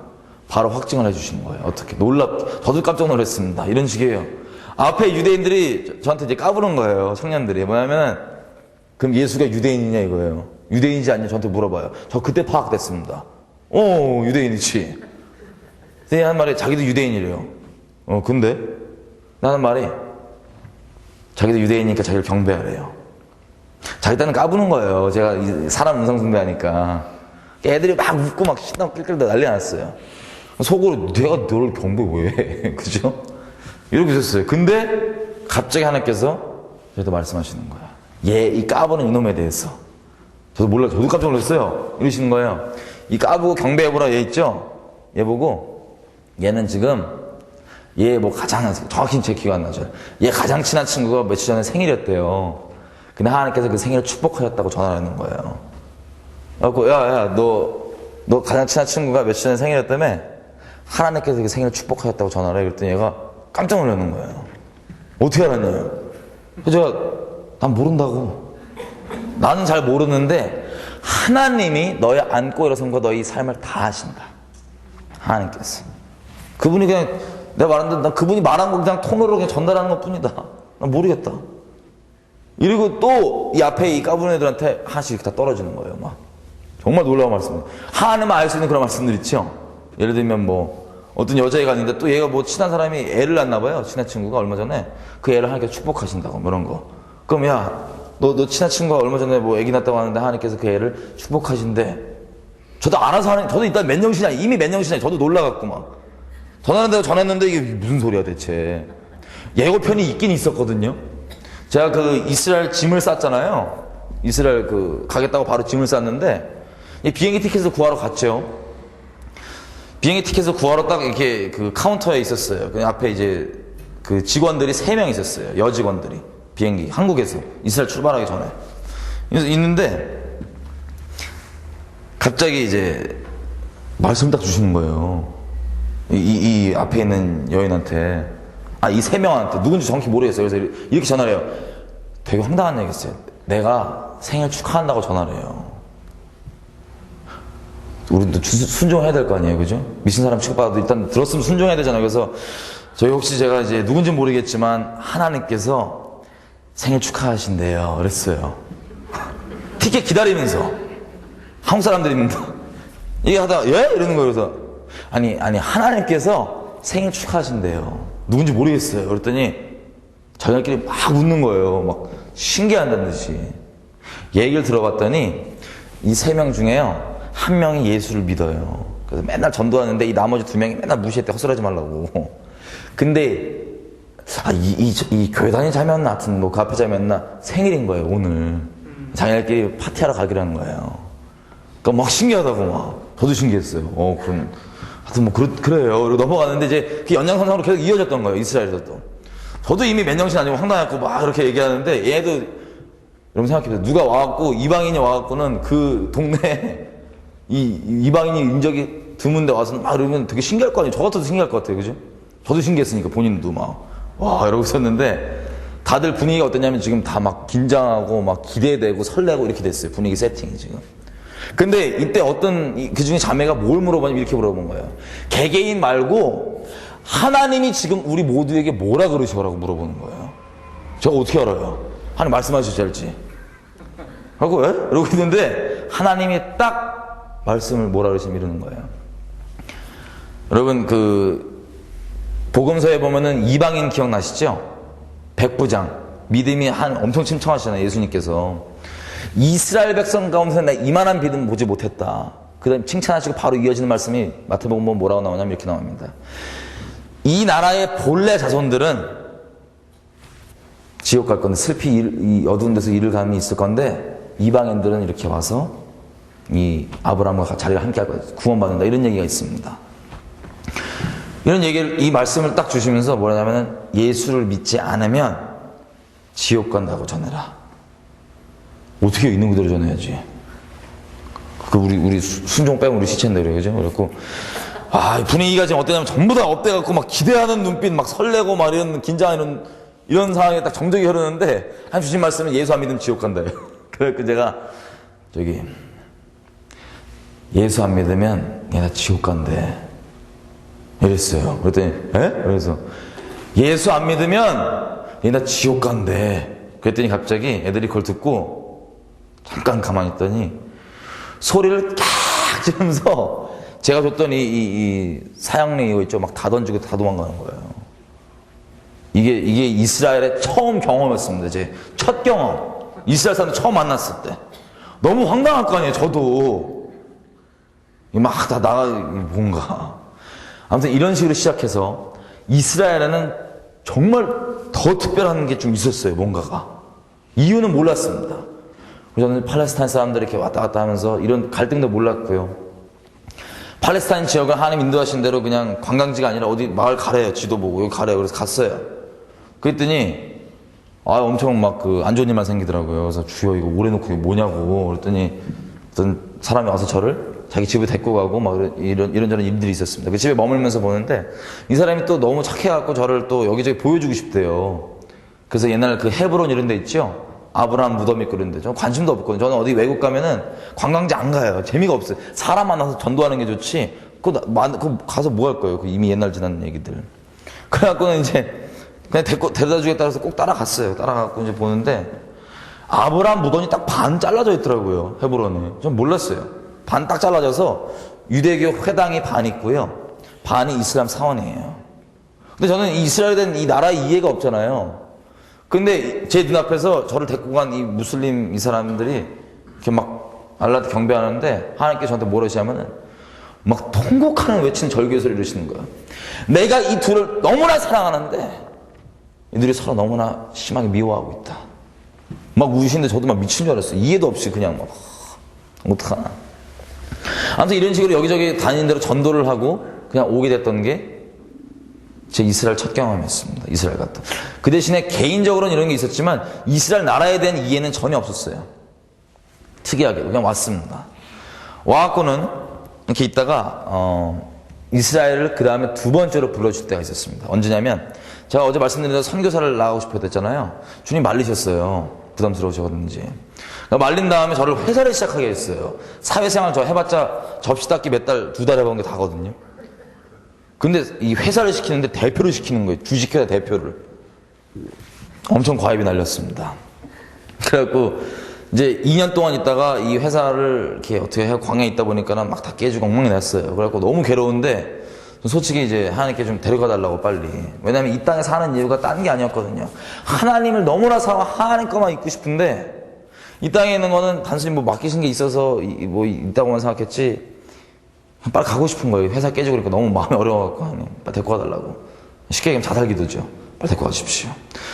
바로 확증을 해주시는 거예요. 어떻게 저도 깜짝 놀랐습니다. 이런 식이에요. 앞에 유대인들이 저한테 이제 까부는 거예요. 청년들이 뭐냐면 그럼 예수가 유대인이냐 이거예요. 유대인이지 않냐 저한테 물어봐요. 저 그때 파악됐습니다. 유대인이지. 근데 한 말이 자기도 유대인이래요. 근데 나는 말이 자기도 유대인이니까 자기를 경배하래요. 자기들은 까부는 거예요. 제가 사람 음성숭배하니까. 애들이 막 웃고 막 신나고 끌끌대 난리 났어요. 속으로 내가 너를 경배 왜 해? 그죠? 이러고 있었어요. 근데 갑자기 하나님께서 저한테 말씀하시는 거야. 이 까부는 이놈에 대해서. 저도 깜짝 놀랐어요. 이러시는 거예요. 이 까부고 경배해보라 얘 있죠? 얘 보고 얘는 지금 얘 뭐 가장 정확히 제 기억 안 나죠. 얘 가장 친한 친구가 며칠 전에 생일이었대요. 근데 하나님께서 그 생일을 축복하셨다고 전화를 하는 거예요. 그래갖고 야 너 가장 친한 친구가 며칠 전에 생일이었다며? 하나님께서 그 생일을 축복하셨다고 전화를 해. 그랬더니 얘가 깜짝 놀라는 거예요. 어떻게 알았냐요? 그래서 제가 난 모른다고. 나는 잘 모르는데 하나님이 너의 안고 일어선과 너의 삶을 다 하신다. 하나님께서. 그분이 그냥 내가 말한 난 그분이 말한 거 그냥 톤으로 그냥 전달하는 것 뿐이다. 난 모르겠다. 이러고 또 이 앞에 이 까부는 애들한테 하나씩 이렇게 다 떨어지는 거예요. 막 정말 놀라운 말씀이에요. 하나님만 알 수 있는 그런 말씀들 있죠. 예를 들면 뭐 어떤 여자애가 있는데 또 얘가 뭐 친한 사람이 애를 낳나 봐요. 친한 친구가 얼마 전에 그 애를 하나님께서 축복하신다고 뭐 이런 거. 그럼 야 너 친한 친구가 얼마 전에 뭐 애기 낳았다고 하는데 하나님께서 그 애를 축복하신대. 저도 알아서 하는, 저도 일단 몇 년이냐, 이미 몇 년이냐, 저도 놀라갖고 막. 전화하는데 전했는데 이게 무슨 소리야 대체. 예고편이 있긴 있었거든요. 제가 그 이스라엘 짐을 쌌잖아요. 이스라엘 가겠다고 바로 짐을 쌌는데, 비행기 티켓을 구하러 갔죠. 비행기 티켓을 구하러 딱 이렇게 그 카운터에 있었어요. 그 앞에 이제 그 직원들이 3명 있었어요. 여직원들이. 비행기, 한국에서. 이스라엘 출발하기 전에. 그래서 있는데, 갑자기 이제, 말씀 딱 주시는 거예요. 이 앞에 있는 여인한테. 이 3명한테. 누군지 정확히 모르겠어요. 그래서 이렇게 전화를 해요. 되게 황당한 얘기였어요. 내가 생일 축하한다고 전화를 해요. 우리도 순종해야 될 거 아니에요. 그죠? 미친 사람 취급받아도 일단 들었으면 순종해야 되잖아요. 그래서 저희 혹시 제가 이제 누군지 모르겠지만 하나님께서 생일 축하하신대요. 그랬어요. 티켓 기다리면서. 한국 사람들입니다. 이게 하다가, 예? 이러는 거예요. 그래서. 아니, 하나님께서 생일 축하하신대요. 누군지 모르겠어요. 그랬더니, 자기들끼리 막 웃는 거예요. 막, 신기하다는 듯이. 얘기를 들어봤더니, 이 3명 중에요, 1명이 예수를 믿어요. 그래서 맨날 전도하는데, 이 나머지 2명이 맨날 무시했대. 헛소리하지 말라고. 근데, 이 교회 다니는 자매였나? 하여튼 뭐 그 앞에 자매였나? 생일인 거예요, 오늘. 자기들끼리 파티하러 가기로 한 거예요. 그러니까 막 신기하다고 막. 저도 신기했어요. 그럼. 하여튼 뭐 그래요. 그리고 넘어갔는데 이제 그 연장선상으로 계속 이어졌던 거예요, 이스라엘에서 또. 저도 이미 몇 년씩 아니고 황당했고 막 그렇게 얘기하는데 얘도, 여러분 생각해보세요. 누가 와갖고, 이방인이 와갖고는 그 동네에 이방인이 인적이 드문데 와서 막 이러면 되게 신기할 거 아니에요. 저 같아도 신기할 것 같아요. 그죠? 저도 신기했으니까 본인도 막. 와, 이러고 있었는데, 다들 분위기가 어떠냐면 지금 다 막 긴장하고 막 기대되고 설레고 이렇게 됐어요. 분위기 세팅이 지금. 근데 이때 어떤, 그 중에 자매가 뭘 물어보냐면 이렇게 물어본 거예요. 개개인 말고 하나님이 지금 우리 모두에게 뭐라 그러시오라고 물어보는 거예요. 제가 어떻게 알아요? 하나님 말씀하시지 할지. 하고, 왜? 이러고 있는데 하나님이 딱 말씀을 뭐라 그러시면 이러는 거예요. 여러분 복음서에 보면은 이방인 기억나시죠? 백부장. 믿음이 엄청 침청하시잖아요, 예수님께서. 이스라엘 백성 가운데 나 이만한 믿음 보지 못했다. 그 다음에 칭찬하시고 바로 이어지는 말씀이 마태복음 보면 뭐라고 나오냐면 이렇게 나옵니다. 이 나라의 본래 자손들은 지옥 갈 건데 슬피 이 어두운 데서 이를 감이 있을 건데 이방인들은 이렇게 와서 이 아브라함과 자리를 함께 할 거예요. 구원받는다. 이런 얘기가 있습니다. 이런 얘기를, 이 말씀을 딱 주시면서 뭐냐면은 예수를 믿지 않으면 지옥 간다고 전해라. 어떻게 있는 그대로 전해야지. 우리 순종 빼면 우리 시체인데, 그죠? 그래갖고, 분위기가 지금 어떠냐면 전부 다 업돼갖고 막 기대하는 눈빛, 막 설레고 막 이런 긴장하는 이런 상황에 딱 정적이 흐르는데, 한 주신 말씀은 예수 안 믿으면 지옥 간다요. 그래갖고 제가, 예수 안 믿으면 얘나 지옥 간대. 이랬어요. 그랬더니, 에? 그래서, 예수 안 믿으면 얘나 지옥 간대. 그랬더니 갑자기 애들이 그걸 듣고 잠깐 가만히 있더니 소리를 깍 지르면서 제가 줬던 이 사형리 이거 있죠? 막 다 던지고 다 도망가는 거예요. 이게 이스라엘의 처음 경험이었습니다. 제 첫 경험. 이스라엘 사람 처음 만났을 때. 너무 황당할 거 아니에요, 저도. 막 다 뭔가. 아무튼 이런 식으로 시작해서 이스라엘에는 정말 더 특별한 게 좀 있었어요, 뭔가가. 이유는 몰랐습니다. 저는 팔레스타인 사람들이 이렇게 왔다 갔다 하면서 이런 갈등도 몰랐고요. 팔레스타인 지역을 하나님 인도하신 대로 그냥 관광지가 아니라 어디 마을 가래요. 지도 보고 여기 가래요. 그래서 갔어요. 그랬더니 엄청 막 안 좋은 일만 생기더라고요. 그래서 주여 이거 오래 놓고 이게 뭐냐고 그랬더니 어떤 사람이 와서 저를 자기 집에 데리고 가고 막 이런저런 일들이 있었습니다. 그 집에 머물면서 보는데 이 사람이 또 너무 착해갖고 저를 또 여기저기 보여주고 싶대요. 그래서 옛날 그 헤브론 이런 데 있죠? 아브라함 무덤 있고 그런데 저는 관심도 없거든요. 저는 어디 외국 가면은 관광지 안 가요. 재미가 없어요. 사람 만나서 전도하는 게 좋지. 그거 가서 뭐 할 거예요? 그 이미 옛날 지난 얘기들. 그래갖고는 이제 그냥 데려다 주겠다 해서 꼭 따라갔어요. 따라가고 이제 보는데 아브라함 무덤이 딱 반 잘라져 있더라고요. 헤브론에. 전 몰랐어요. 반 딱 잘라져서 유대교 회당이 반 있고요. 반이 이슬람 사원이에요. 근데 저는 이스라엘에 대한 이 나라의 이해가 없잖아요. 근데 제 눈앞에서 저를 데리고 간 이 무슬림 이 사람들이 이렇게 막 알라한테 경배하는데 하나님께서 저한테 뭐라 하시냐면은 막 통곡하는 외치는 절규의 소리를 이러시는 거예요. 내가 이 둘을 너무나 사랑하는데 이들이 서로 너무나 심하게 미워하고 있다. 막 우시는데 저도 막 미친 줄 알았어요. 이해도 없이 그냥 막 어떡하나. 아무튼 이런 식으로 여기저기 다니는 대로 전도를 하고 그냥 오게 됐던 게 제 이스라엘 첫 경험이었습니다. 이스라엘 갔다. 그 대신에 개인적으로는 이런 게 있었지만 이스라엘 나라에 대한 이해는 전혀 없었어요. 특이하게 그냥 왔습니다. 와갖고는 이렇게 있다가 이스라엘을 그 다음에 두 번째로 불러줄 때가 있었습니다. 언제냐면 제가 어제 말씀드린 대로 선교사를 나가고 싶어 했잖아요. 주님 말리셨어요. 부담스러우셔가지고 말린 다음에 저를 회사를 시작하게 했어요. 사회생활 저 해봤자 접시 닦기 몇 달, 두 달 해본 게 다거든요. 근데 이 회사를 시키는데 대표를 시키는 거예요. 주식회사 대표를. 엄청 과외비 날렸습니다. 그래갖고 이제 2년 동안 있다가 이 회사를 이렇게 어떻게 해 광야에 있다 보니까는 막 다 깨지고 엉망이 났어요. 그래갖고 너무 괴로운데 솔직히 이제 하나님께 좀 데려가 달라고 빨리. 왜냐면 이 땅에 사는 이유가 딴 게 아니었거든요. 하나님을 너무나 사랑하고 하나님 거만 있고 싶은데 이 땅에 있는 거는 단순히 뭐 맡기신 게 있어서 뭐 있다고만 생각했지 빨리 가고 싶은 거예요. 회사 깨지고 그러니까 너무 마음이 어려워갖고 하나님 빨리 데리고 가달라고. 쉽게 얘기하면 자살기도죠. 빨리 데리고 가주십시오.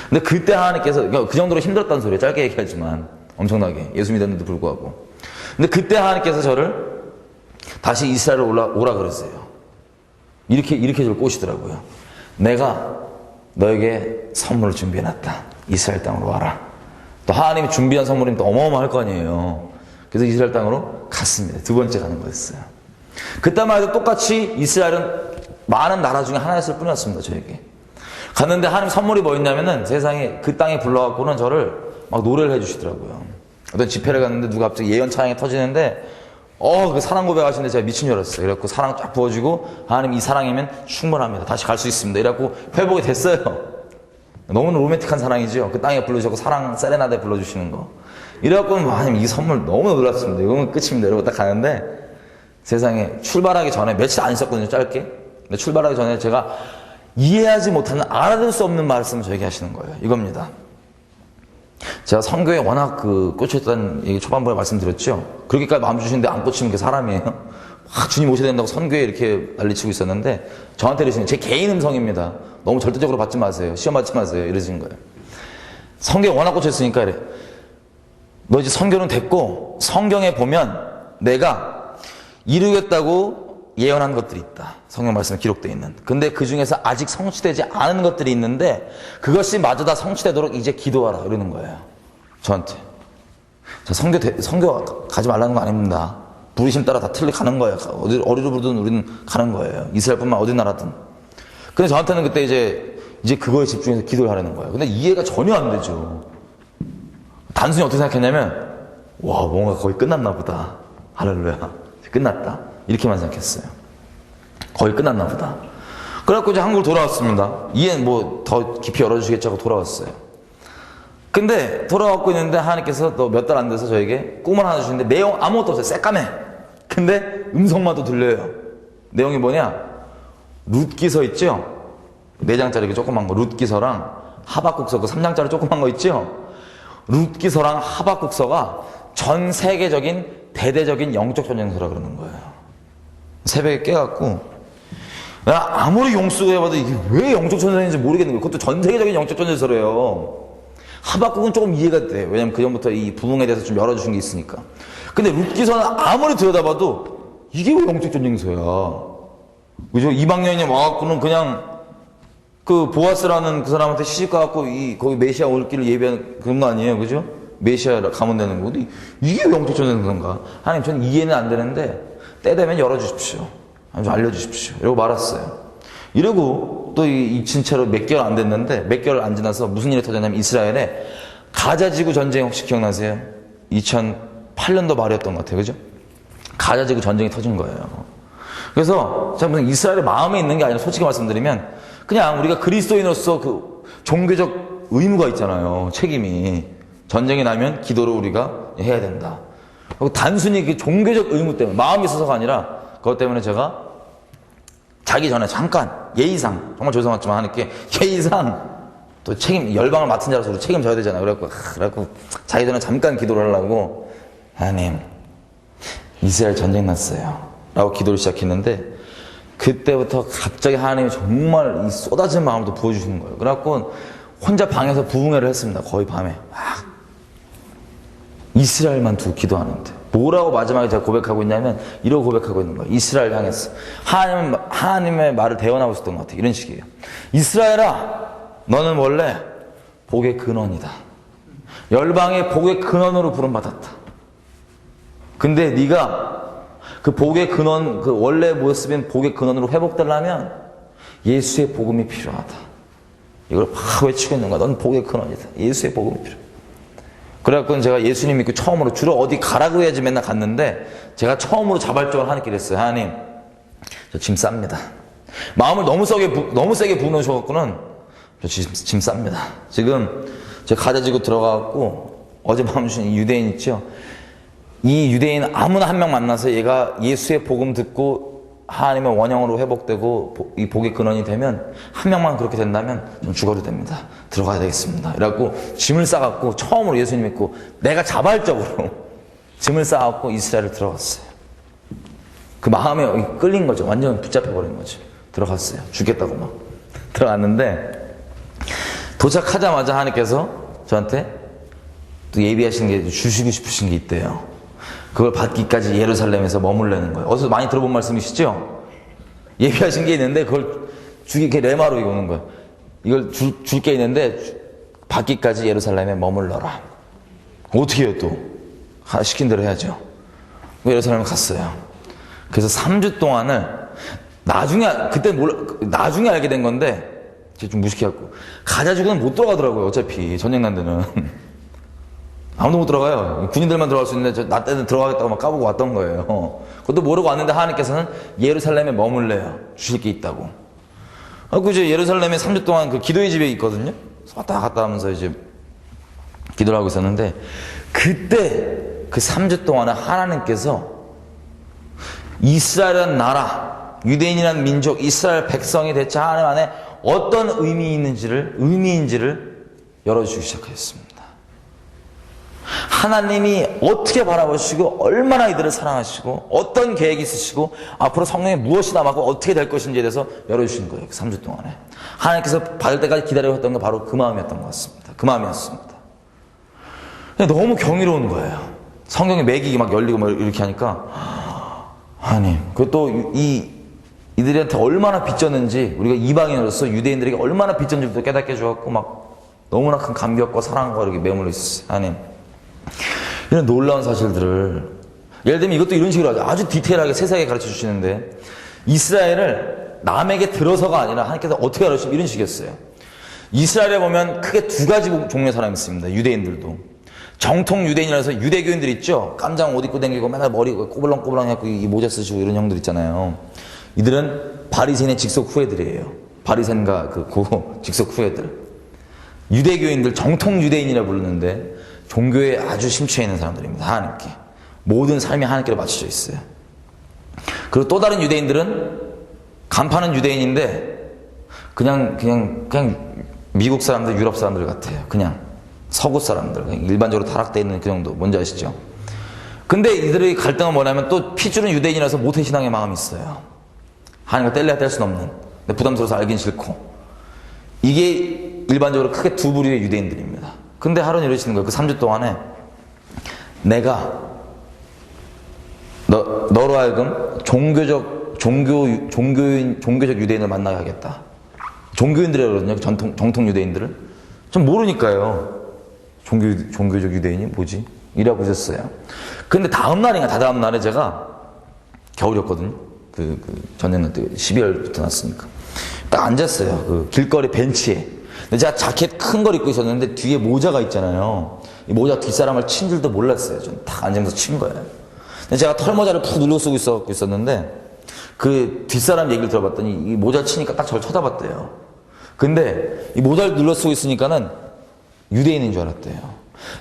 근데 그때 하나님께서 그 정도로 힘들었다는 소리예요. 짧게 얘기하지만 엄청나게 예수 믿었는데도 불구하고. 근데 그때 하나님께서 저를 다시 이스라엘로 오라 그랬어요. 이렇게 저를 꼬시더라고요. 내가 너에게 선물을 준비해놨다. 이스라엘 땅으로 와라. 또 하나님이 준비한 선물이면 또 어마어마할 거 아니에요. 그래서 이스라엘 땅으로 갔습니다. 두 번째 가는 거였어요. 그때만 해도 똑같이 이스라엘은 많은 나라 중에 하나였을 뿐이었습니다. 저에게. 갔는데 하나님 선물이 뭐였냐면은 세상에 그 땅에 불러갖고는 저를 막 노래를 해주시더라고요. 어떤 집회를 갔는데 누가 갑자기 예언 찬양이 터지는데 그 사랑 고백하시는데 제가 미친 줄 알았어요. 그래갖고 사랑 쫙 부어주고 하나님 이 사랑이면 충분합니다. 다시 갈 수 있습니다. 이래갖고 회복이 됐어요. 너무나 로맨틱한 사랑이죠. 그 땅에 불러주고 사랑 세레나데 불러주시는 거. 이래갖고 하나님 이 선물 너무 놀랐습니다. 이거는 끝입니다. 이러고 딱 가는데 세상에 출발하기 전에 며칠 안 있었거든요. 짧게. 근데 출발하기 전에 제가 이해하지 못하는 알아들 수 없는 말씀을 저에게 하시는 거예요. 이겁니다. 제가 선교에 워낙 꽂혀있다는 얘기 초반부에 말씀드렸죠. 그렇게까지 마음 주시는데 안 꽂히면 그 사람이에요. 막 주님 오셔야 된다고 선교에 이렇게 난리치고 있었는데 저한테 이러시는 제 개인 음성입니다. 너무 절대적으로 받지 마세요. 시험 받지 마세요. 이러신 거예요. 선교에 워낙 꽂혀있으니까 이래. 너 이제 선교는 됐고 성경에 보면 내가 이루겠다고 예언한 것들이 있다. 성경 말씀에 기록되어 있는. 근데 그 중에서 아직 성취되지 않은 것들이 있는데 그것이 마저 다 성취되도록 이제 기도하라. 이러는 거예요. 저한테. 자, 선교 가지 말라는 거 아닙니다. 부르심 따라 다 가는 거예요. 어디로 부르든 우리는 가는 거예요. 이스라엘뿐만 어디 나라든. 근데 저한테는 그때 이제 그거에 집중해서 기도를 하려는 거예요. 근데 이해가 전혀 안 되죠. 단순히 어떻게 생각했냐면 와, 뭔가 거의 끝났나 보다. 할렐루야. 끝났다. 이렇게만 생각했어요. 거의 끝났나 보다. 그래갖고 이제 한국으로 돌아왔습니다. 이해는 뭐 더 깊이 열어주시겠지 하고 돌아왔어요. 근데 돌아왔고 있는데 하나님께서 또 몇 달 안 돼서 저에게 꿈을 하나 주시는데 내용 아무것도 없어요. 새까매. 근데 음성만 또 들려요. 내용이 뭐냐? 룻기서 있죠? 4장짜리 그 조그만 거 룻기서랑 하박국서 그 3장짜리 조그만 거 있죠? 룻기서랑 하박국서가 전 세계적인 대대적인 영적 전쟁서라 그러는 거예요. 새벽에 깨갖고 아무리 용수가 해봐도 이게 왜 영적 전쟁인지 모르겠는 거예요. 그것도 전 세계적인 영적 전쟁서래요. 하박국은 조금 이해가 돼요. 왜냐면 그 전부터 이 부흥에 대해서 좀 열어주신 게 있으니까. 근데 룻기서는 아무리 들여다봐도 이게 왜 영적 전쟁서야? 그죠? 이방인이 와갖고는 그냥 그 보아스라는 그 사람한테 시집 가갖고 거기 메시아 올 길을 예비한 그런 거 아니에요? 그죠? 메시아 가면 되는 거고. 이게 왜 영적 전쟁서인가? 하나님, 저는 이해는 안 되는데 때 되면 열어주십시오. 좀 알려주십시오. 이러고 말았어요. 이러고 또 이 진짜로 몇 개월 안 됐는데, 몇 개월 안 지나서 무슨 일이 터졌냐면, 이스라엘에 가자지구 전쟁 혹시 기억나세요? 2008년도 말이었던 것 같아요. 그죠? 가자지구 전쟁이 터진 거예요. 그래서 제가 무슨 이스라엘의 마음에 있는 게 아니라 솔직히 말씀드리면, 그냥 우리가 그리스도인으로서 그 종교적 의무가 있잖아요. 책임이. 전쟁이 나면 기도를 우리가 해야 된다. 단순히 그 종교적 의무 때문에, 마음이 있어서가 아니라 그것 때문에 제가 자기 전에 잠깐 예의상, 정말 죄송하지만 하나님께 예의상 또 열방을 맡은 자로서 우리 책임져야 되잖아요. 그래갖고 자기 전에 잠깐 기도를 하려고, 하나님, 이스라엘 전쟁 났어요 라고 기도를 시작했는데, 그때부터 갑자기 하나님이 정말 이 쏟아진 마음을 또 부어주시는 거예요. 그래갖고 혼자 방에서 부흥회를 했습니다. 거의 밤에 이스라엘만 두고 기도하는데, 뭐라고 마지막에 제가 고백하고 있냐면 이러고 고백하고 있는 거예요. 이스라엘 향해서 하나님의 말을 대언하고 있었던 것 같아요. 이런 식이에요. 이스라엘아, 너는 원래 복의 근원이다. 열방의 복의 근원으로 부름받았다. 근데 네가 그 복의 근원, 그 원래 모습인 복의 근원으로 회복되려면 예수의 복음이 필요하다. 이걸 막 외치고 있는 거야. 넌 복의 근원이다. 예수의 복음이 필요하다. 그래갖고 제가 예수님 믿고 처음으로, 주로 어디 가라고 해야지 맨날 갔는데, 제가 처음으로 자발적으로 하나님께 했어요. 하나님, 저 짐 쌉니다. 마음을 너무 세게 부어놓으셔갖고는 저 짐 쌉니다. 지금 제가 가자지구 들어가갖고 어제 밤 주신 이 유대인 있죠? 이 유대인 아무나 한 명 만나서 얘가 예수의 복음 듣고 하나님의 원형으로 회복되고 이 복의 근원이 되면, 한 명만 그렇게 된다면 좀 죽어도 됩니다. 들어가야 되겠습니다. 이래갖고 짐을 싸갖고 처음으로 예수님 믿고 내가 자발적으로 짐을 싸갖고 이스라엘을 들어갔어요. 그 마음에 끌린 거죠. 완전 붙잡혀버린 거죠. 들어갔어요. 죽겠다고 막 들어갔는데, 도착하자마자 하나님께서 저한테 또 예비하신 게, 주시고 싶으신 게 있대요. 그걸 받기까지 예루살렘에서 머물려는 거예요. 어디서 많이 들어본 말씀이시죠? 예비하신 게 있는데 그걸 주기, 레마로 이거는 거예요. 이걸 줄 게 있는데 받기까지 예루살렘에 머물러라. 어떻게 해요 또? 시킨 대로 해야죠. 예루살렘에 갔어요. 그래서 3주 동안을 나중에 알게 된 건데, 제가 좀 무식해갖고, 가자지구는 못 들어가더라고요. 어차피 전쟁 난 데는. 아무도 못 들어가요. 군인들만 들어갈 수 있는데, 나 때는 들어가겠다고 막 까보고 왔던 거예요. 그것도 모르고 왔는데 하나님께서는 예루살렘에 머물래요. 주실 게 있다고. 그리고 이제 예루살렘에 3주 동안 그 기도의 집에 있거든요. 왔다 갔다 하면서 이제 기도를 하고 있었는데, 그때 그 3주 동안에 하나님께서 이스라엘이라는 나라, 유대인이라는 민족, 이스라엘 백성이 대체 하나님 안에 어떤 의미인지를 열어주기 시작하였습니다. 하나님이 어떻게 바라보시고, 얼마나 이들을 사랑하시고, 어떤 계획이 있으시고, 앞으로 성령이 무엇이 남았고 어떻게 될 것인지에 대해서 열어주신 거예요. 그 3주 동안에 하나님께서 받을 때까지 기다려왔던 건 바로 그 마음이었던 것 같습니다. 그 마음이었습니다. 너무 경이로운 거예요. 성경의 매기기 막 열리고 막 이렇게 하니까, 하나님, 그또 이들한테 얼마나 빚졌는지, 우리가 이방인으로서 유대인들에게 얼마나 빚졌는지도 깨닫게 해주었고, 막 너무나 큰 감격과 사랑과 이렇게 매물러 있었어요. 하나님, 이런 놀라운 사실들을, 예를 들면 이것도 이런 식으로 하죠. 아주 디테일하게 세세하게 가르쳐 주시는데, 이스라엘을 남에게 들어서가 아니라 하나님께서 어떻게 가르치면 이런 식이었어요. 이스라엘에 보면 크게 두 가지 종류의 사람이 있습니다. 유대인들도. 정통 유대인이라서 유대교인들 있죠? 깜장 옷 입고 다니고 맨날 머리 꼬불렁꼬불렁 해갖고 이 모자 쓰시고 이런 형들 있잖아요. 이들은 바리새인의 직속 후예들이에요. 바리새인과 그 직속 후예들. 유대교인들, 정통 유대인이라 부르는데 종교에 아주 심취해 있는 사람들입니다. 하나님께. 모든 삶이 하나님께로 맞춰져 있어요. 그리고 또 다른 유대인들은 간파는 유대인인데 그냥 미국 사람들, 유럽 사람들 같아요. 그냥 서구 사람들, 그냥 일반적으로 타락되어 있는 그 정도. 뭔지 아시죠? 근데 이들의 갈등은 뭐냐면, 또 피줄은 유대인이라서 모태신앙의 마음이 있어요. 하나님과 뗄래야 뗄 수는 없는, 근데 부담스러워서 알긴 싫고. 이게 일반적으로 크게 두 부류의 유대인들입니다. 근데 하루는 이러시는 거예요. 그 3주 동안에, 내가 너로 하여금 종교적 유대인을 만나게 하겠다. 종교인들이라거든요. 정통 유대인들을. 전 모르니까요. 종교적 유대인이 뭐지? 이라고 있었어요. 근데 다음 날에 제가 겨울이었거든요. 전에는 12월부터 났으니까. 딱 앉았어요. 그 길거리 벤치에. 근데 제가 자켓 큰 걸 입고 있었는데 뒤에 모자가 있잖아요. 이 모자 뒷사람을 친 줄도 몰랐어요. 전 딱 앉으면서 친 거예요. 근데 제가 털모자를 푹 눌러 쓰고 있었는데 그 뒷사람 얘기를 들어봤더니 이 모자 치니까 딱 저를 쳐다봤대요. 근데 이 모자를 눌러 쓰고 있으니까는 유대인인 줄 알았대요.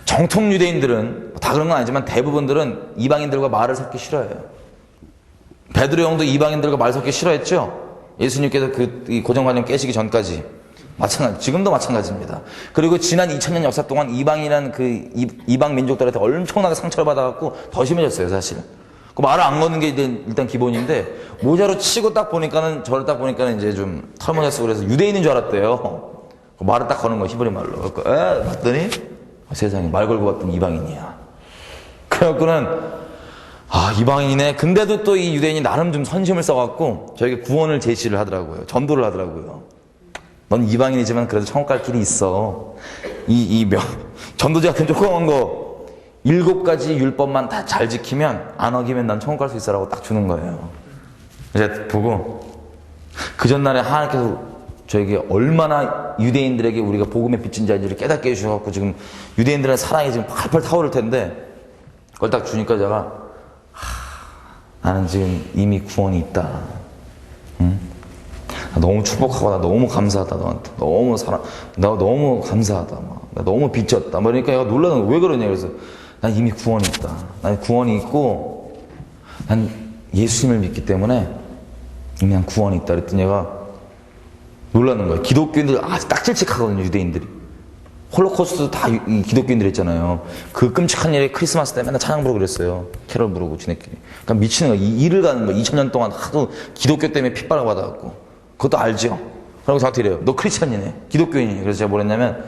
정통 유대인들은 다 그런 건 아니지만 대부분들은 이방인들과 말을 섞기 싫어해요. 베드로 형도 이방인들과 말 섞기 싫어했죠. 예수님께서 이 고정관념 깨시기 전까지. 지금도 마찬가지입니다. 그리고 지난 2000년 역사 동안 이방이라는 이방 민족들한테 엄청나게 상처를 받아갖고 더 심해졌어요, 사실. 그 말을 안 거는 게 일단 기본인데, 모자로 치고 저를 딱 보니까는 이제 좀 털모자 쓰고 그래서 유대인인 줄 알았대요. 그 말을 딱 거는 거야, 히브리 말로. 봤더니, 세상에 말 걸고 왔던 이방인이야. 그래갖고는, 이방인이네. 근데도 또 이 유대인이 나름 좀 선심을 써갖고, 저에게 구원을 제시를 하더라고요. 전도를 하더라고요. 넌 이방인이지만 그래도 천국 갈 길이 있어. 전도자 같은 조그만 거 7가지 율법만 다 잘 지키면 안 어기면 난 천국 갈 수 있어라고 딱 주는 거예요. 이제 보고 그 전날에 하나님께서 저에게 얼마나 유대인들에게 우리가 복음의 빚진 자인지를 깨닫게 해주셔서 지금 유대인들의 사랑이 지금 팔팔 타오를 텐데 그걸 딱 주니까 제가 나는 지금 이미 구원이 있다. 응? 너무 축복하고 나 너무 감사하다 너한테 나 너무 감사하다 나 너무 빚졌다 그러니까 얘가 놀라는 거야. 왜 그러냐 그래서 난 이미 구원이 있다. 난 구원이 있고 난 예수님을 믿기 때문에 이미 난 구원이 있다 그랬더니 얘가 놀라는 거야. 기독교인들 아주 딱질직하거든요. 유대인들이 홀로코스트도 다 기독교인들 했잖아요. 그 끔찍한 일에 크리스마스 때 맨날 찬양 부르고 그랬어요. 캐럴 부르고 지네끼리. 그러니까 미치는 거야. 일을 가는 거야. 2000년 동안 하도 기독교 때문에 핍박을 받아갖고 그것도 알죠. 그리고 저한테 이래요. 너 크리스찬이네. 기독교인이네. 그래서 제가 뭐랬냐면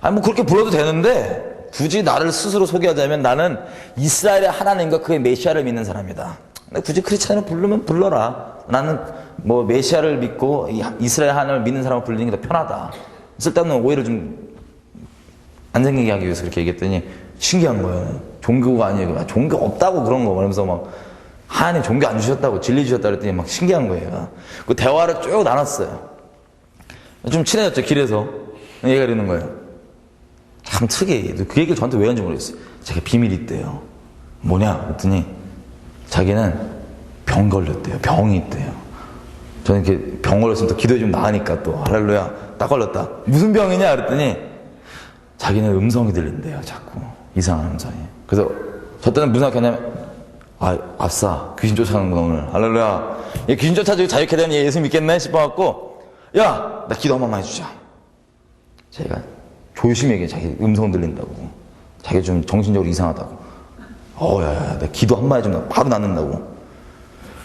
뭐 그렇게 불러도 되는데 굳이 나를 스스로 소개하자면 나는 이스라엘의 하나님과 그의 메시아를 믿는 사람이다. 굳이 크리스찬으로 부르면 불러라. 나는 뭐 메시아를 믿고 이스라엘 하나님을 믿는 사람을 부르는 게 더 편하다. 쓸데없는 오해를 좀 안 생기게 하기 위해서 그렇게 얘기했더니 신기한 거예요. 종교가 아니에요. 종교 없다고 그런 거 그러면서 막 하나님 종교 안 주셨다고 진리 주셨다 그랬더니 막 신기한 거예요. 그 대화를 쭉 나눴어요. 좀 친해졌죠. 길에서 얘가 이러는 거예요. 참 특이해. 그 얘기를 저한테 왜 하는지 모르겠어요. 자기가 비밀이 있대요. 뭐냐 그랬더니 자기는 병 걸렸대요. 병이 있대요. 저는 이렇게 병 걸렸으면 또 기도해 좀 나으니까 또 할렐루야 딱 걸렸다. 무슨 병이냐 그랬더니 자기는 음성이 들린대요. 자꾸 이상한 음성이. 그래서 저 때는 무슨 생각했냐면 아싸 귀신 쫓아가는구나 오늘. 할렐루야. 얘 귀신 쫓아주고 자유케 되면 얘 예수 믿겠네 싶어갖고 야 나 기도 한 번만 해주자. 제가 조심히 얘기해. 자기 음성 들린다고. 자기 좀 정신적으로 이상하다고. 야야 나 기도 한 번 해주면 바로 낫는다고.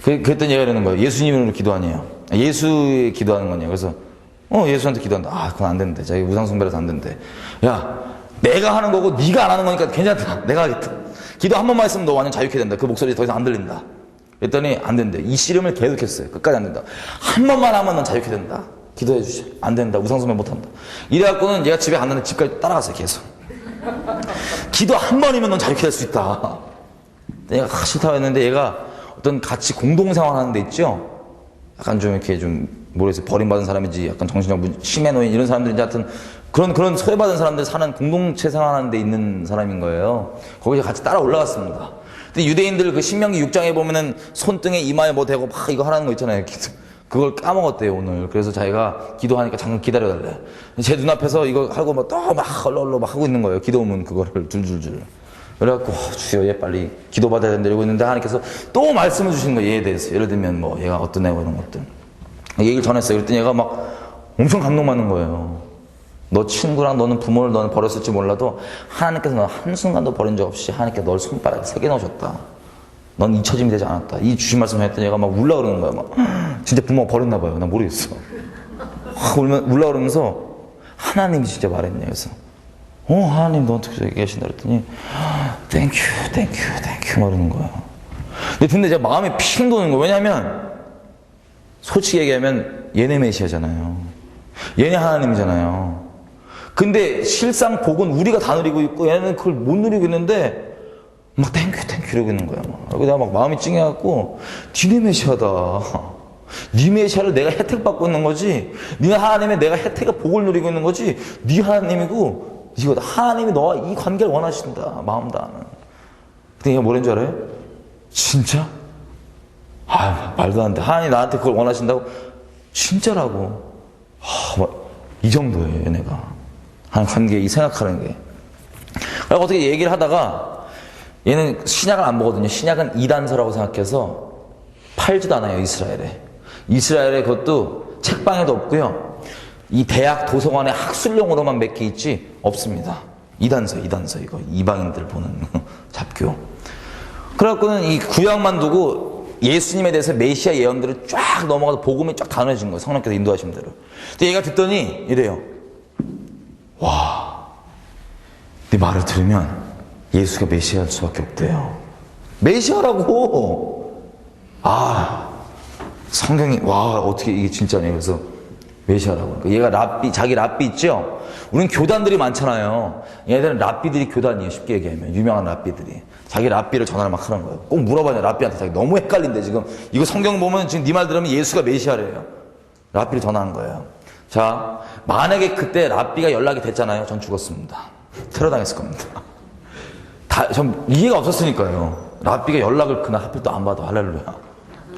그랬더니 얘가 이러는 거예요. 예수님으로 기도하네요. 예수에 기도하는 거냐. 그래서 예수한테 기도한다. 그건 안 된대. 자기 우상숭배라서 안 된대. 야 내가 하는 거고 네가 안 하는 거니까 괜찮다. 내가 하겠다. 기도 한 번만 했으면 너 완전 자유케 된다. 그 목소리 더 이상 안 들린다. 그랬더니 안 된대. 이 씨름을 계속했어요. 끝까지 안 된다. 한 번만 하면 넌 자유케 된다. 기도해 주시. 안 된다. 우상숭배 못한다. 이래갖고는 얘가 집에 갔는데 집까지 따라갔어요. 계속. 기도 한 번이면 넌 자유케 될 수 있다. 얘가 싫다고 했는데 얘가 어떤 같이 공동생활 하는 데 있죠. 약간 좀 이렇게 좀 모르겠어요. 버림받은 사람인지 약간 정신적 심해 놓인 이런 사람들인지 하여튼 그런 소외받은 사람들 사는 공동체 생활하는 데 있는 사람인 거예요. 거기서 같이 따라 올라갔습니다. 근데 유대인들 그 신명기 6장에 보면은 손등에 이마에 뭐 대고 막 이거 하라는 거 있잖아요. 그걸 까먹었대요 오늘. 그래서 자기가 기도하니까 잠깐 기다려달래. 제 눈앞에서 이거 하고 막 또 막 얼렁얼렁 막 하고 있는 거예요. 기도문 그거를 줄줄줄. 그래갖고 주여 얘 빨리 기도받아야 된다 이러고 있는데 하나님께서 또 말씀을 주시는 거예요. 얘에 대해서. 예를 들면 뭐 얘가 어떤 애고 이런 것들. 얘기를 전했어요. 그랬더니 얘가 막 엄청 감동받는 거예요. 너 친구랑 너는 부모를 너는 버렸을지 몰라도 하나님께서 너 한순간도 버린 적 없이 하나님께서 널 손바닥에 새겨 넣으셨다. 넌 잊혀짐이 되지 않았다. 이 주신 말씀을 했더니 얘가 막 울라 그러는 거야. 막 진짜 부모가 버렸나 봐요. 난 모르겠어. 울라 그러면서 하나님이 진짜 말했네. 그래서 하나님 너한테 계신다 그랬더니 땡큐 말하는 거야. 근데 제가 마음이 핑 도는 거예요. 왜냐하면 솔직히 얘기하면 얘네 메시아잖아요. 얘네 하나님이잖아요. 근데 실상 복은 우리가 다 누리고 있고 얘네는 그걸 못 누리고 있는데 막 땡큐 이러고 있는 거야. 그리고 내가 막 마음이 찡해갖고 니네 메시아다. 네 메시아를 내가 혜택 받고 있는 거지. 네 하나님의 내가 혜택의 복을 누리고 있는 거지. 네 하나님이고 이거 하나님이 너와 이 관계를 원하신다. 마음 다하는. 근데 얘가 뭐라는 줄 알아요? 진짜? 아, 말도 안 돼. 하나님 나한테 그걸 원하신다고? 진짜라고. 이 정도예요, 얘네가. 한 관계, 이 생각하는 게. 그래서 어떻게 얘기를 하다가 얘는 신약을 안 보거든요. 신약은 이단서라고 생각해서 팔지도 않아요, 이스라엘에. 이스라엘에 그것도 책방에도 없고요. 이 대학 도서관에 학술용으로만 몇 개 있지 없습니다. 이단서 이거 이방인들 보는 잡교. 그래갖고는 이 구약만 두고 예수님에 대해서 메시아 예언들을 쫙 넘어가서 복음이 쫙 단어해진 거예요. 성령께서 인도하신 대로. 근데 얘가 듣더니 이래요. 와, 네 말을 들으면 예수가 메시아일 수밖에 없대요. 메시아라고. 성경이 어떻게 이게 진짜네. 그래서 메시아라고. 그러니까 얘가 자기 랍비 있죠? 우린 교단들이 많잖아요. 얘네들은 랍비들이 교단이에요. 쉽게 얘기하면. 유명한 랍비들이. 자기 랍비를 전화를 막 하는 거예요. 꼭 물어봐요. 랍비한테. 자기 너무 헷갈린데 지금. 이거 성경 보면 지금 네 말 들으면 예수가 메시아래요. 랍비를 전화한 거예요. 자, 만약에 그때 랍비가 연락이 됐잖아요. 전 죽었습니다. 테러 당했을 겁니다. 전 이해가 없었으니까요. 랍비가 연락을 그날 하필 또 안 받아. 할렐루야.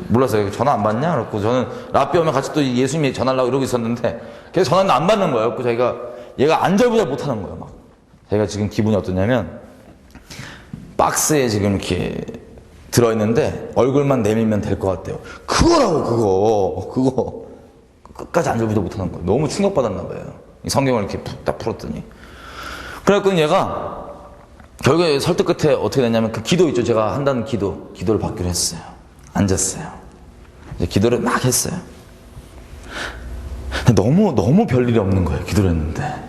몰랐어요. 전화 안 받냐? 그래갖고 저는 랍비 오면 같이 또 예수님이 전화하려고 이러고 있었는데 계속 전화는 안 받는 거예요. 그래서 얘가 안절부절 못 하는 거예요. 막. 제가 지금 기분이 어떠냐면 박스에 지금 이렇게 들어있는데 얼굴만 내밀면 될 것 같아요. 그거라고 그거 끝까지 안절부절 못 하는 거예요. 너무 충격받았나 봐요. 이 성경을 이렇게 딱 풀었더니. 그래갖고 얘가 결국에 설득 끝에 어떻게 됐냐면 그 기도 있죠. 제가 한다는 기도를 받기로 했어요. 앉았어요. 이제 기도를 막 했어요. 너무 별일이 없는 거예요. 기도를 했는데.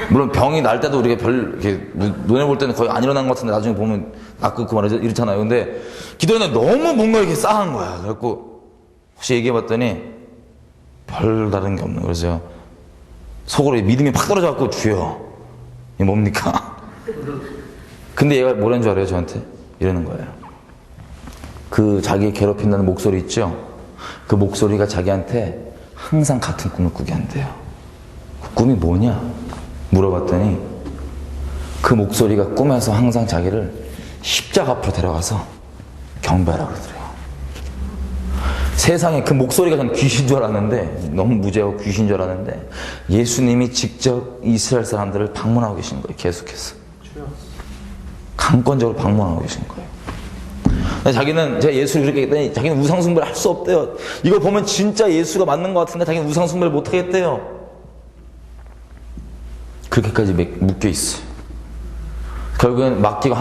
물론 병이 날 때도 우리가 이렇게 눈에 볼 때는 거의 안 일어난 것 같은데 나중에 보면 나 끊고 말이죠. 이렇잖아요. 근데 기도는 너무 뭔가 이렇게 싸한 거야. 그래갖고 혹시 얘기해봤더니 별 다른 게 없는 거예요. 그래서 속으로 믿음이 팍 떨어져갖고 주여. 이게 뭡니까? 근데 얘가 뭐라는 줄 알아요? 저한테? 이러는 거예요. 그 자기 괴롭힌다는 목소리 있죠? 그 목소리가 자기한테 항상 같은 꿈을 꾸게 한대요. 그 꿈이 뭐냐? 물어봤더니 그 목소리가 꿈에서 항상 자기를 십자가 앞으로 데려가서 경배하라고 그러더래요. 세상에 그 목소리가 전 귀신 줄 알았는데 너무 무죄하고 귀신 줄 알았는데 예수님이 직접 이스라엘 사람들을 방문하고 계신 거예요. 계속해서. 강권적으로 방문하고 계신 거예요. 자기는 제가 예수를 그렇게 했더니 자기는 우상숭배를 할 수 없대요. 이거 보면 진짜 예수가 맞는 것 같은데 자기는 우상숭배를 못 하겠대요. 그렇게까지 묶여 있어요. 결국엔 맡기고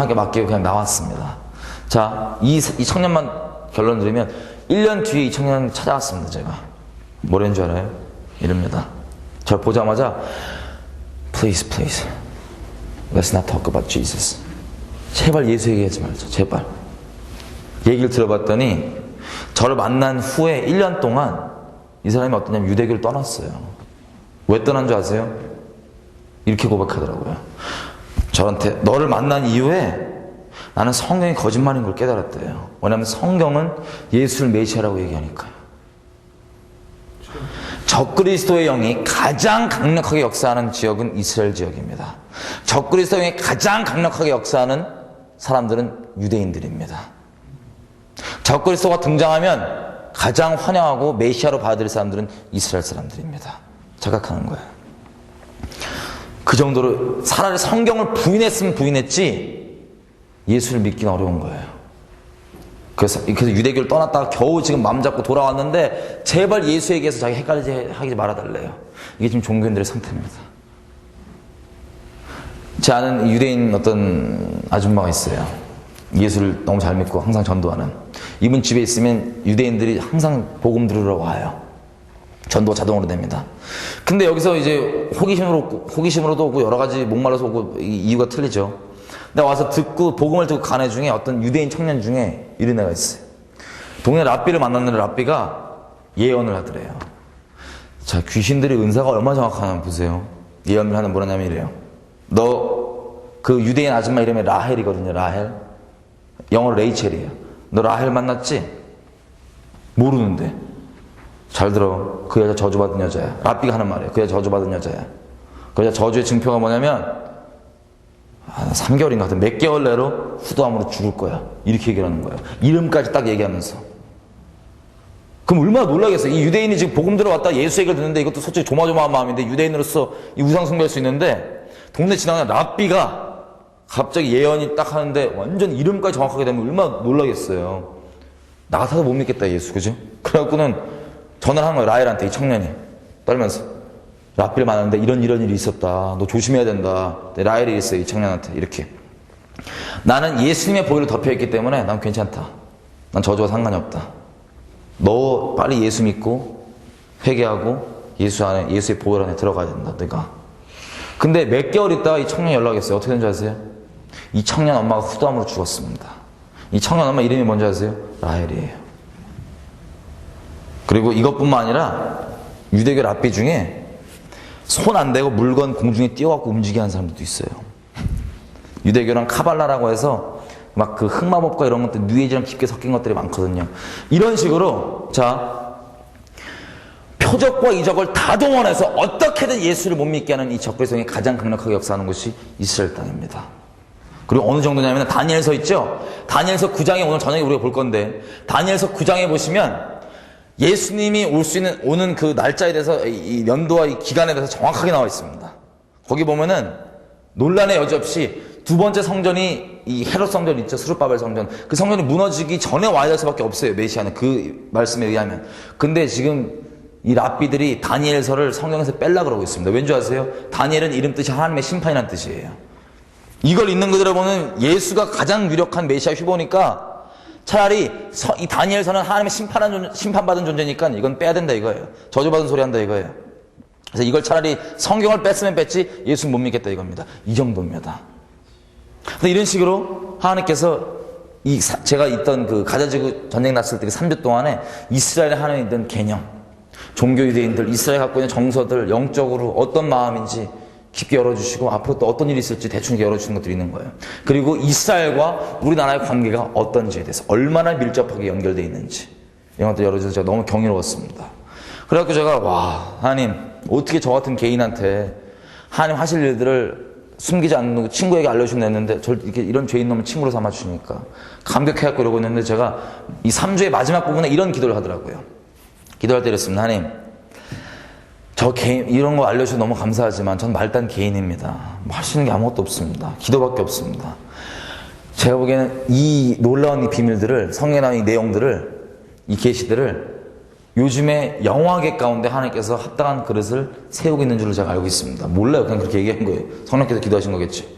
그냥 나왔습니다. 자, 이 청년만 결론 드리면 1년 뒤에 이 청년 찾아왔습니다. 제가 뭐라는 줄 알아요? 이럽니다. 저를 보자마자 Please let's not talk about Jesus. 제발 예수 얘기하지 말자. 제발. 얘기를 들어봤더니 저를 만난 후에 1년 동안 이 사람이 어떠냐면 유대교를 떠났어요. 왜 떠난 줄 아세요? 이렇게 고백하더라고요. 저한테 너를 만난 이후에 나는 성경이 거짓말인 걸 깨달았대요. 왜냐하면 성경은 예수를 메시아라고 얘기하니까요. 적그리스도의 영이 가장 강력하게 역사하는 지역은 이스라엘 지역입니다. 적그리스도의 영이 가장 강력하게 역사하는 사람들은 유대인들입니다. 적그리스도가 등장하면 가장 환영하고 메시아로 받아들일 사람들은 이스라엘 사람들입니다. 자각하는 거예요. 그 정도로 차라리 성경을 부인했으면 부인했지 예수를 믿기는 어려운 거예요. 그래서 유대교를 떠났다가 겨우 지금 마음 잡고 돌아왔는데 제발 예수 얘기해서 자기 헷갈리지 하지 말아달래요. 이게 지금 종교인들의 상태입니다. 제 아는 유대인 어떤 아줌마가 있어요. 예수를 너무 잘 믿고 항상 전도하는. 이분 집에 있으면 유대인들이 항상 복음 들으러 와요. 전도가 자동으로 됩니다. 근데 여기서 이제 호기심으로도 오고 여러 가지 목말라서 오고 이유가 틀리죠. 근데 와서 듣고 복음을 듣고 간 애 중에 어떤 유대인 청년 중에 이런 애가 있어요. 동네 랍비를 만났는데 랍비가 예언을 하더래요. 자, 귀신들이 은사가 얼마나 정확하나 보세요. 예언을 하는 뭐라냐면 이래요. 너 그 유대인 아줌마 이름이 라헬이거든요. 라헬. 영어로 레이첼이에요. 너 라헬 만났지? 모르는데. 잘 들어. 그 여자 저주받은 여자야. 랍비가 하는 말이에요. 그 여자 저주받은 여자야. 그 여자 저주의 증표가 뭐냐면 3개월인가 같은 몇 개월 내로 후두암으로 죽을 거야. 이렇게 얘기하는 거예요. 이름까지 딱 얘기하면서. 그럼 얼마나 놀라겠어요. 이 유대인이 지금 복음 들어왔다 예수 얘기를 듣는데 이것도 솔직히 조마조마한 마음인데 유대인으로서 이 우상 숭배할 수 있는데 동네 지나가는 랍비가 갑자기 예언이 딱 하는데 완전 이름까지 정확하게 되면 얼마나 놀라겠어요. 나 같아도 못 믿겠다 예수, 그죠? 그래갖고는 전화를 한 거예요. 라헬한테, 이 청년이 떨면서 랍비를 만났는데 이런 일이 있었다. 너 조심해야 된다. 라헬이 있어요. 이 청년한테 이렇게. 나는 예수님의 보혈을 덮여있기 때문에 난 괜찮다. 난 저주와 상관이 없다. 너 빨리 예수 믿고 회개하고 예수의 보혈 안에 들어가야 된다. 내가. 근데 몇 개월 있다가 이 청년이 연락했어요. 어떻게 된지 아세요? 이 청년 엄마가 후두암으로 죽었습니다. 이 청년 엄마 이름이 뭔지 아세요? 라헬이에요. 그리고 이것뿐만 아니라 유대교 랍비 중에 손 안 대고 물건 공중에 띄워갖고 움직이게 하는 사람들도 있어요. 유대교랑 카발라라고 해서 막 그 흑마법과 이런 것들 뉴에이지랑 깊게 섞인 것들이 많거든요. 이런 식으로 자 표적과 이적을 다 동원해서 어떻게든 예수를 못 믿게 하는 이 적그리스도가 가장 강력하게 역사하는 곳이 이스라엘 땅입니다. 그리고 어느 정도냐면 다니엘서 있죠? 다니엘서 9장에 오늘 저녁에 우리가 볼 건데 다니엘서 9장에 보시면 예수님이 오는 그 날짜에 대해서 이 연도와 이 기간에 대해서 정확하게 나와 있습니다. 거기 보면은 논란의 여지 없이 두 번째 성전이 이 헤롯 성전 있죠. 스룹바벨 성전. 그 성전이 무너지기 전에 와야 될 수밖에 없어요. 메시아는 그 말씀에 의하면. 근데 지금 이 랍비들이 다니엘서를 성경에서 뺄라 그러고 있습니다. 왠지 아세요? 다니엘은 이름 뜻이 하나님의 심판이라는 뜻이에요. 이걸 읽는 그대로 보면 예수가 가장 유력한 메시아 휘보니까 차라리 이 다니엘서는 하나님의 심판받은 존재니까 이건 빼야 된다 이거예요. 저주받은 소리 한다 이거예요. 그래서 이걸 차라리 성경을 뺐으면 뺐지 예수는 못 믿겠다 이겁니다. 이 정도입니다. 근데 이런 식으로 하나님께서 제가 있던 그 가자지구 전쟁 났을 때 3주 동안에 이스라엘에 하나님 있던 개념, 종교 유대인들, 이스라엘 갖고 있는 정서들, 영적으로 어떤 마음인지 깊게 열어주시고 앞으로 또 어떤 일이 있을지 대충 열어주시는 것들이 있는 거예요. 그리고 이스라엘과 우리나라의 관계가 어떤지에 대해서 얼마나 밀접하게 연결되어 있는지 이런 것들 열어주셔서 제가 너무 경이로웠습니다. 그래갖고 제가 와 하나님 어떻게 저 같은 개인한테 하나님 하실 일들을 숨기지 않는 친구에게 알려주신다 했는데 이렇게 이런 죄인 놈을 친구로 삼아주시니까 감격해갖고 이러고 있는데 제가 이 3주의 마지막 부분에 이런 기도를 하더라고요. 기도할 때 이랬습니다. 하나님 저 개인 이런 거 알려주셔서 너무 감사하지만 전 말단 개인입니다. 뭐 할 수 있는 게 아무것도 없습니다. 기도밖에 없습니다. 제가 보기에는 이 놀라운 이 비밀들을 성경에 나온 이 내용들을 이 계시들을 요즘에 영화계 가운데 하나님께서 합당한 그릇을 세우고 있는 줄을 제가 알고 있습니다. 몰라요. 그냥 그렇게 얘기한 거예요. 성령께서 기도하신 거겠지.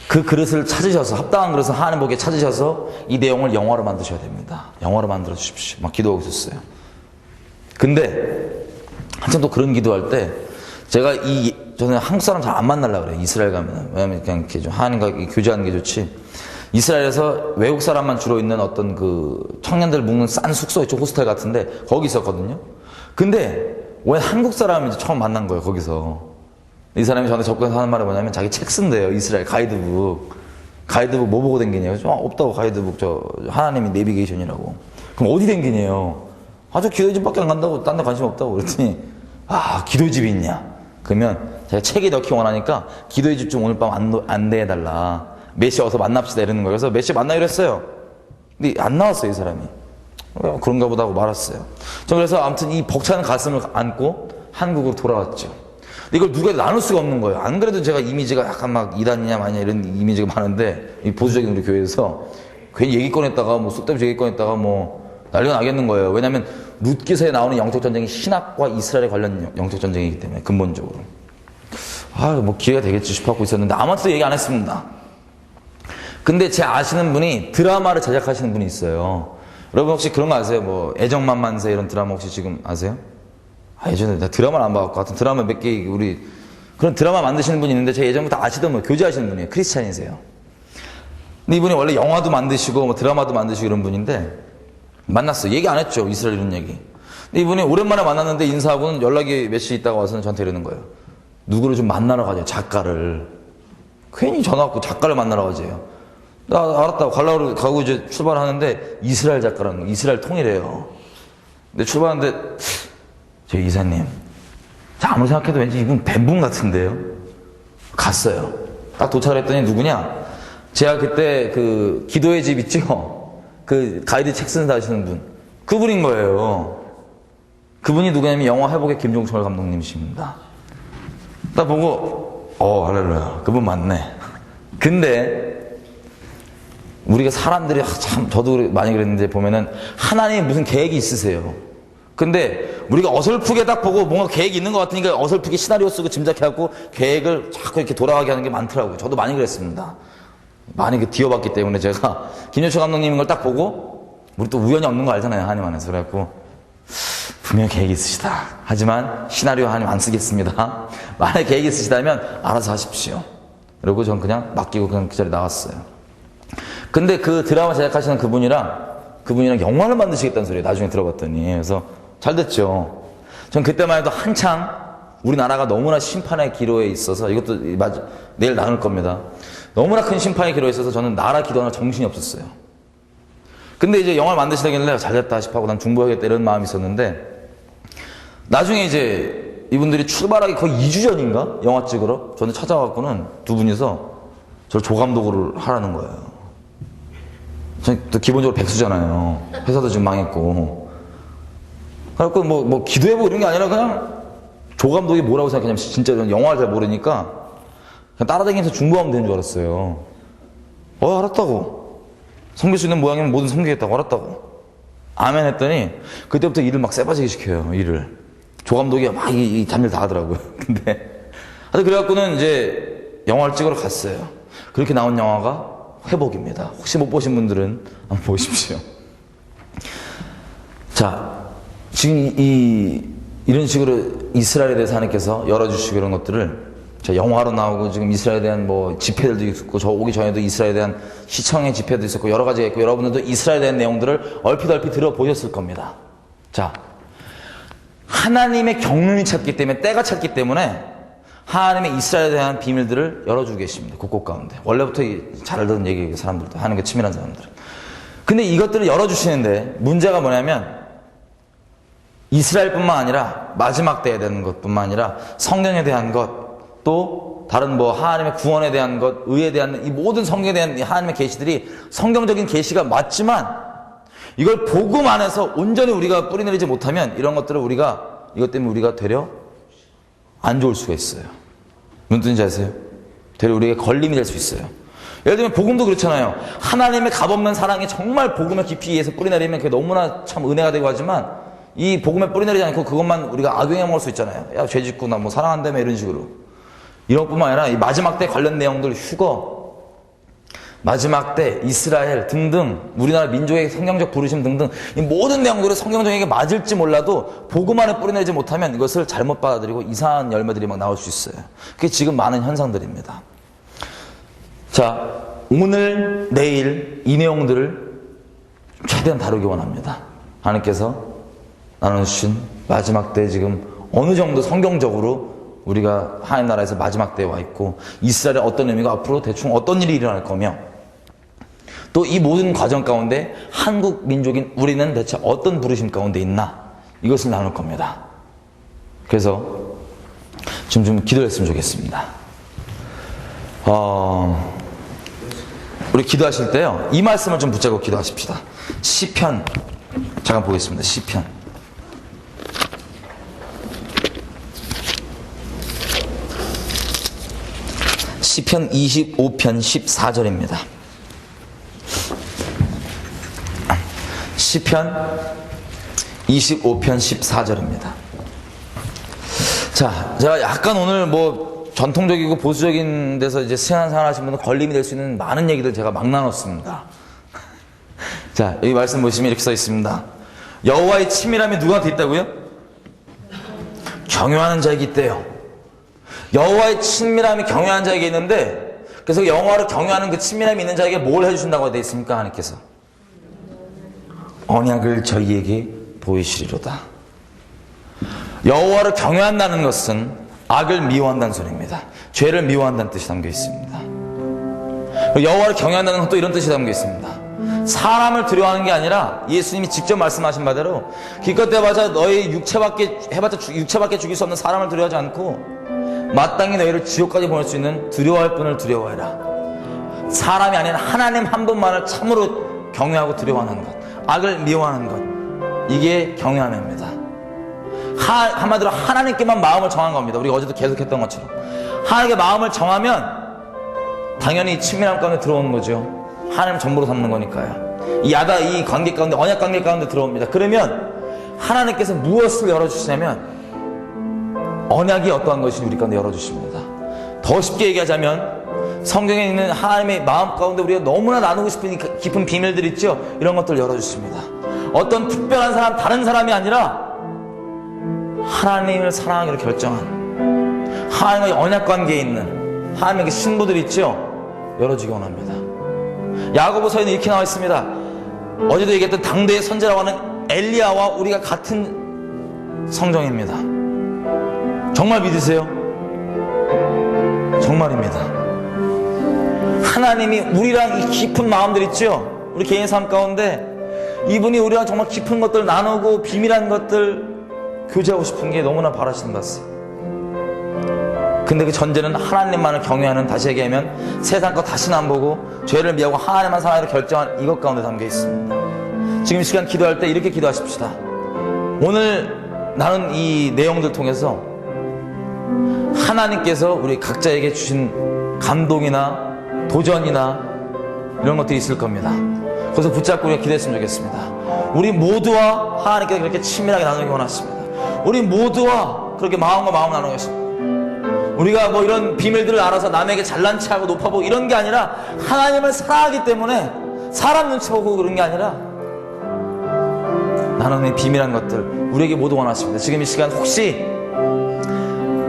그 그릇을 찾으셔서 합당한 그릇을 하나님 보기에 찾으셔서 이 내용을 영화로 만드셔야 됩니다. 영화로 만들어 주십시오. 막 기도하고 있었어요. 근데 한참 또 그런 기도할 때 제가 저는 한국 사람 잘 안 만나려고 그래요. 이스라엘 가면. 왜냐면 그냥 이렇게 좀 하나님과 교제하는 게 좋지. 이스라엘에서 외국 사람만 주로 있는 어떤 그 청년들 묵는 싼 숙소 있죠. 호스텔 같은데 거기 있었거든요. 근데 왜 한국 사람이 처음 만난 거예요. 거기서. 이 사람이 저한테 접근해서 하는 말이 뭐냐면 자기 책 쓴대요. 이스라엘 가이드북. 가이드북 뭐 보고 댕기냐고. 없다고 가이드북 저 하나님이 내비게이션이라고. 그럼 어디 댕기냐요. 저 기도집밖에 안 간다고 딴 데 관심 없다고 그랬더니 기도집이 있냐. 그러면 제가 책에 넣기 원하니까 기도의 집 좀 오늘 밤 안내해달라. 몇 시에 와서 만납시다 이러는 거예요. 그래서 몇 시에 만나기로 했어요. 근데 안 나왔어요 이 사람이. 그런가 보다 하고 말았어요. 저 그래서 아무튼 이 벅찬 가슴을 안고 한국으로 돌아왔죠. 근데 이걸 누구에도 나눌 수가 없는 거예요. 안 그래도 제가 이미지가 약간 막 이단이냐 마냐 이런 이미지가 많은데 이 보수적인 우리 교회에서 괜히 얘기 꺼냈다가 뭐 쑥대없이 얘기 꺼냈다가 뭐 난리가 나겠는 거예요. 왜냐하면 룻기서에 나오는 영적 전쟁이 신학과 이스라엘에 관련 영적 전쟁이기 때문에 근본적으로 뭐 기회가 되겠지 싶어 하고 있었는데 아무것도 얘기 안 했습니다. 근데 제 아시는 분이 드라마를 제작하시는 분이 있어요. 여러분 혹시 그런 거 아세요? 뭐 애정만만세 이런 드라마 혹시 지금 아세요? 예전에 나 드라마를 안 봐갖고 하여튼 드라마 몇 개 우리 그런 드라마 만드시는 분이 있는데 제 예전부터 아시던 분 교제하시는 분이에요. 크리스찬이세요. 근데 이분이 원래 영화도 만드시고 뭐 드라마도 만드시고 이런 분인데 만났어요. 얘기 안 했죠. 이스라엘 이런 얘기. 근데 이분이 오랜만에 만났는데 인사하고는 연락이 며칠 있다가 와서는 저한테 이러는 거예요. 누구를 좀 만나러 가죠. 작가를. 괜히 전화 왔고 작가를 만나러 가재요. 나 알았다고 가고 이제 출발하는데 이스라엘 작가라는 거, 이스라엘 통이래요. 근데 출발하는데 저 이사님, 아무리 생각해도 왠지 이분 뱀분 같은데요. 갔어요. 딱 도착을 했더니 누구냐? 제가 그때 그 기도의 집 있죠? 그 가이드 책 쓰는 하시는 분. 그분인 거예요. 그분이 누구냐면 영화 회복의 김종철 감독님이십니다. 딱 보고 할렐루야. 그분 맞네. 근데 우리가 사람들이 참 저도 많이 그랬는데 보면은 하나님이 무슨 계획이 있으세요. 근데 우리가 어설프게 딱 보고 뭔가 계획이 있는 것 같으니까 어설프게 시나리오 쓰고 짐작해갖고 계획을 자꾸 이렇게 돌아가게 하는 게 많더라고요. 저도 많이 그랬습니다. 많이 뒤어봤기 때문에 제가 김종철 감독님인 걸 딱 보고 우리 또 우연이 없는 거 알잖아요. 하나님 안에서. 그래갖고 분명히 계획이 있으시다. 하지만 시나리오 하나님 안 쓰겠습니다. 만약에 계획이 있으시다면 알아서 하십시오. 그리고 전 그냥 맡기고 그냥 그 자리에 나왔어요. 근데 그 드라마 제작하시는 그분이랑 영화를 만드시겠다는 소리예요. 나중에 들어봤더니. 그래서 잘 됐죠. 전 그때만 해도 한창 우리나라가 너무나 심판의 기로에 있어서 이것도 내일 나눌 겁니다. 너무나 큰 심판의 기로에 있어서 저는 나라 기도하는 정신이 없었어요. 근데 이제 영화를 만드시다길래 잘됐다 싶하고 난 중보하겠다 이런 마음이 있었는데 나중에 이제 이분들이 출발하기 거의 2주 전인가? 영화 찍으러 저는 찾아와갖고는 두 분이서 저를 조감독을 하라는 거예요. 저는 또 기본적으로 백수잖아요. 회사도 지금 망했고. 그래갖고 뭐 기도해보고 이런 게 아니라 그냥 조감독이 뭐라고 생각하냐면 진짜 저는 영화를 잘 모르니까 그냥 따라다니면서 중보하면 되는 줄 알았어요. 알았다고. 섬길 수 있는 모양이면 뭐든 섬기겠다고. 알았다고. 아멘 했더니 그때부터 일을 막 쎄빠지게 시켜요. 일을. 조감독이 막 이 잡일 다 하더라고요. 근데 하여튼 그래갖고는 이제 영화를 찍으러 갔어요. 그렇게 나온 영화가 회복입니다. 혹시 못 보신 분들은 한번 보십시오. 자, 지금 이런 식으로 이스라엘에 대해서 하나님께서 열어주시고 이런 것들을 영화로 나오고 지금 이스라엘에 대한 뭐 집회들도 있고 저 오기 전에도 이스라엘에 대한 시청의 집회도 있었고 여러 가지가 있고 여러분들도 이스라엘에 대한 내용들을 얼핏 들어보셨을 겁니다. 자, 하나님의 경륜이 찼기 때문에 때가 찼기 때문에 하나님의 이스라엘에 대한 비밀들을 열어주고 계십니다. 곳곳 가운데. 원래부터 잘 알던 얘기 사람들도 하는 게 치밀한 사람들은. 근데 이것들을 열어주시는데 문제가 뭐냐면 이스라엘뿐만 아니라 마지막 때에 대한 것뿐만 아니라 성경에 대한 것 또 다른 뭐 하나님의 구원에 대한 것, 의에 대한 이 모든 성경에 대한 하나님의 계시들이 성경적인 계시가 맞지만 이걸 복음 안에서 온전히 우리가 뿌리내리지 못하면 이런 것들을 이것 때문에 우리가 되려 안 좋을 수가 있어요. 무슨 뜻인지 아세요? 되려 우리에게 걸림이 될 수 있어요. 예를 들면 복음도 그렇잖아요. 하나님의 값없는 사랑이 정말 복음의 깊이 위에서 뿌리내리면 그게 너무나 참 은혜가 되고 하지만 이 복음에 뿌리내리지 않고 그것만 우리가 악용해 먹을 수 있잖아요. 야, 죄 짓고 나 뭐 사랑한다며 이런 식으로. 이런 뿐만 아니라 이 마지막 때 관련 내용들 휴거, 마지막 때 이스라엘 등등 우리나라 민족의 성경적 부르심 등등 이 모든 내용들이 성경적에게 맞을지 몰라도 복음 안에 뿌리내리지 못하면 이것을 잘못 받아들이고 이상한 열매들이 막 나올 수 있어요. 그게 지금 많은 현상들입니다. 자, 오늘 내일 이 내용들을 최대한 다루기 원합니다. 하나님께서 나눠주신 마지막 때 지금 어느 정도 성경적으로 우리가 하나님 나라에서 마지막 때에 와 있고 이스라엘의 어떤 의미가 앞으로 대충 어떤 일이 일어날 거며 또 이 모든 과정 가운데 한국 민족인 우리는 대체 어떤 부르심 가운데 있나 이것을 나눌 겁니다. 그래서 좀 기도했으면 좋겠습니다. 우리 기도하실 때요 이 말씀을 좀 붙잡고 기도하십시다. 시편 잠깐 보겠습니다. 시편 25편 14절입니다. 시편 25편 14절입니다. 자, 제가 약간 오늘 뭐 전통적이고 보수적인 데서 이제 신앙생활 하시는 분은 걸림이 될 수 있는 많은 얘기들 제가 막 나눴습니다. 자, 여기 말씀 보시면 이렇게 써 있습니다. 여호와의 치밀함이 누구한테 있다고요? 경유하는 자에게 있대요. 여호와의 친밀함이 경외하는 자에게 있는데 그래서 여호와를 경외하는 그 친밀함이 있는 자에게 뭘 해주신다고 되어 있습니까? 하나님께서 언약을 저희에게 보이시리로다. 여호와를 경외한다는 것은 악을 미워한다는 소리입니다. 죄를 미워한다는 뜻이 담겨 있습니다. 여호와를 경외한다는 건 또 이런 뜻이 담겨 있습니다. 사람을 두려워하는 게 아니라 예수님이 직접 말씀하신 바대로 기껏 해봤자 너희 육체밖에 죽일 수 없는 사람을 두려워하지 않고 마땅히 너희를 지옥까지 보낼 수 있는 두려워할 분을 두려워해라. 사람이 아닌 하나님 한 분만을 참으로 경외하고 두려워하는 것, 악을 미워하는 것, 이게 경외함입니다. 한마디로 하나님께만 마음을 정한 겁니다. 우리가 어제도 계속 했던 것처럼 하나님께 마음을 정하면 당연히 친밀함 가운데 들어오는 거죠. 하나님 전부로 삼는 거니까요. 이 관계 가운데, 언약 관계 가운데 들어옵니다. 그러면 하나님께서 무엇을 열어주시냐면 언약이 어떠한 것인지 우리 가운데 열어주십니다. 더 쉽게 얘기하자면 성경에 있는 하나님의 마음 가운데 우리가 너무나 나누고 싶은 깊은 비밀들 있죠. 이런 것들을 열어주십니다. 어떤 특별한 사람, 다른 사람이 아니라 하나님을 사랑하기로 결정한 하나님과의 언약 관계에 있는 하나님의 신부들이 있죠. 열어주기 원합니다. 야고보서에는 이렇게 나와 있습니다. 어제도 얘기했던 당대의 선지자라고 하는 엘리야와 우리가 같은 성정입니다. 정말 믿으세요? 정말입니다. 하나님이 우리랑 이 깊은 마음들 있죠. 우리 개인 삶 가운데 이분이 우리랑 정말 깊은 것들 나누고 비밀한 것들 교제하고 싶은 게 너무나 바라시는 것 같아요. 근데 그 전제는 하나님만을 경외하는, 다시 얘기하면 세상 거 다시는 안 보고 죄를 미하고 하나님만 사랑하기로 결정한 이것 가운데 담겨 있습니다. 지금 이 시간 기도할 때 이렇게 기도하십시다. 오늘 나는 이 내용들 통해서 하나님께서 우리 각자에게 주신 감동이나 도전이나 이런 것들이 있을 겁니다. 그래서 붙잡고 우리가 기도했으면 좋겠습니다. 우리 모두와 하나님께서 그렇게 친밀하게 나누기 원하십니다. 우리 모두와 그렇게 마음과 마음을 나누고 계십니다. 우리가 뭐 이런 비밀들을 알아서 남에게 잘난 체하고 높아보고 이런 게 아니라 하나님을 사랑하기 때문에 사람 눈치 보고 그런 게 아니라 나는 비밀한 것들 우리에게 모두 원하십니다. 지금 이 시간 혹시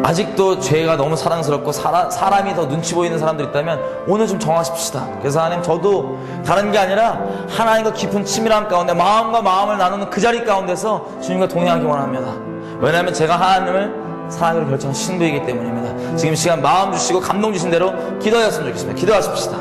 아직도 죄가 너무 사랑스럽고 사람이 더 눈치 보이는 사람들 있다면 오늘 좀 정하십시다. 그래서 하나님, 저도 다른 게 아니라 하나님과 깊은 친밀함 가운데 마음과 마음을 나누는 그 자리 가운데서 주님과 동행하기 원합니다. 왜냐하면 제가 하나님을 사랑으로 결정한 신부이기 때문입니다. 지금 시간 마음 주시고 감동 주신 대로 기도하셨으면 좋겠습니다. 기도하십시다.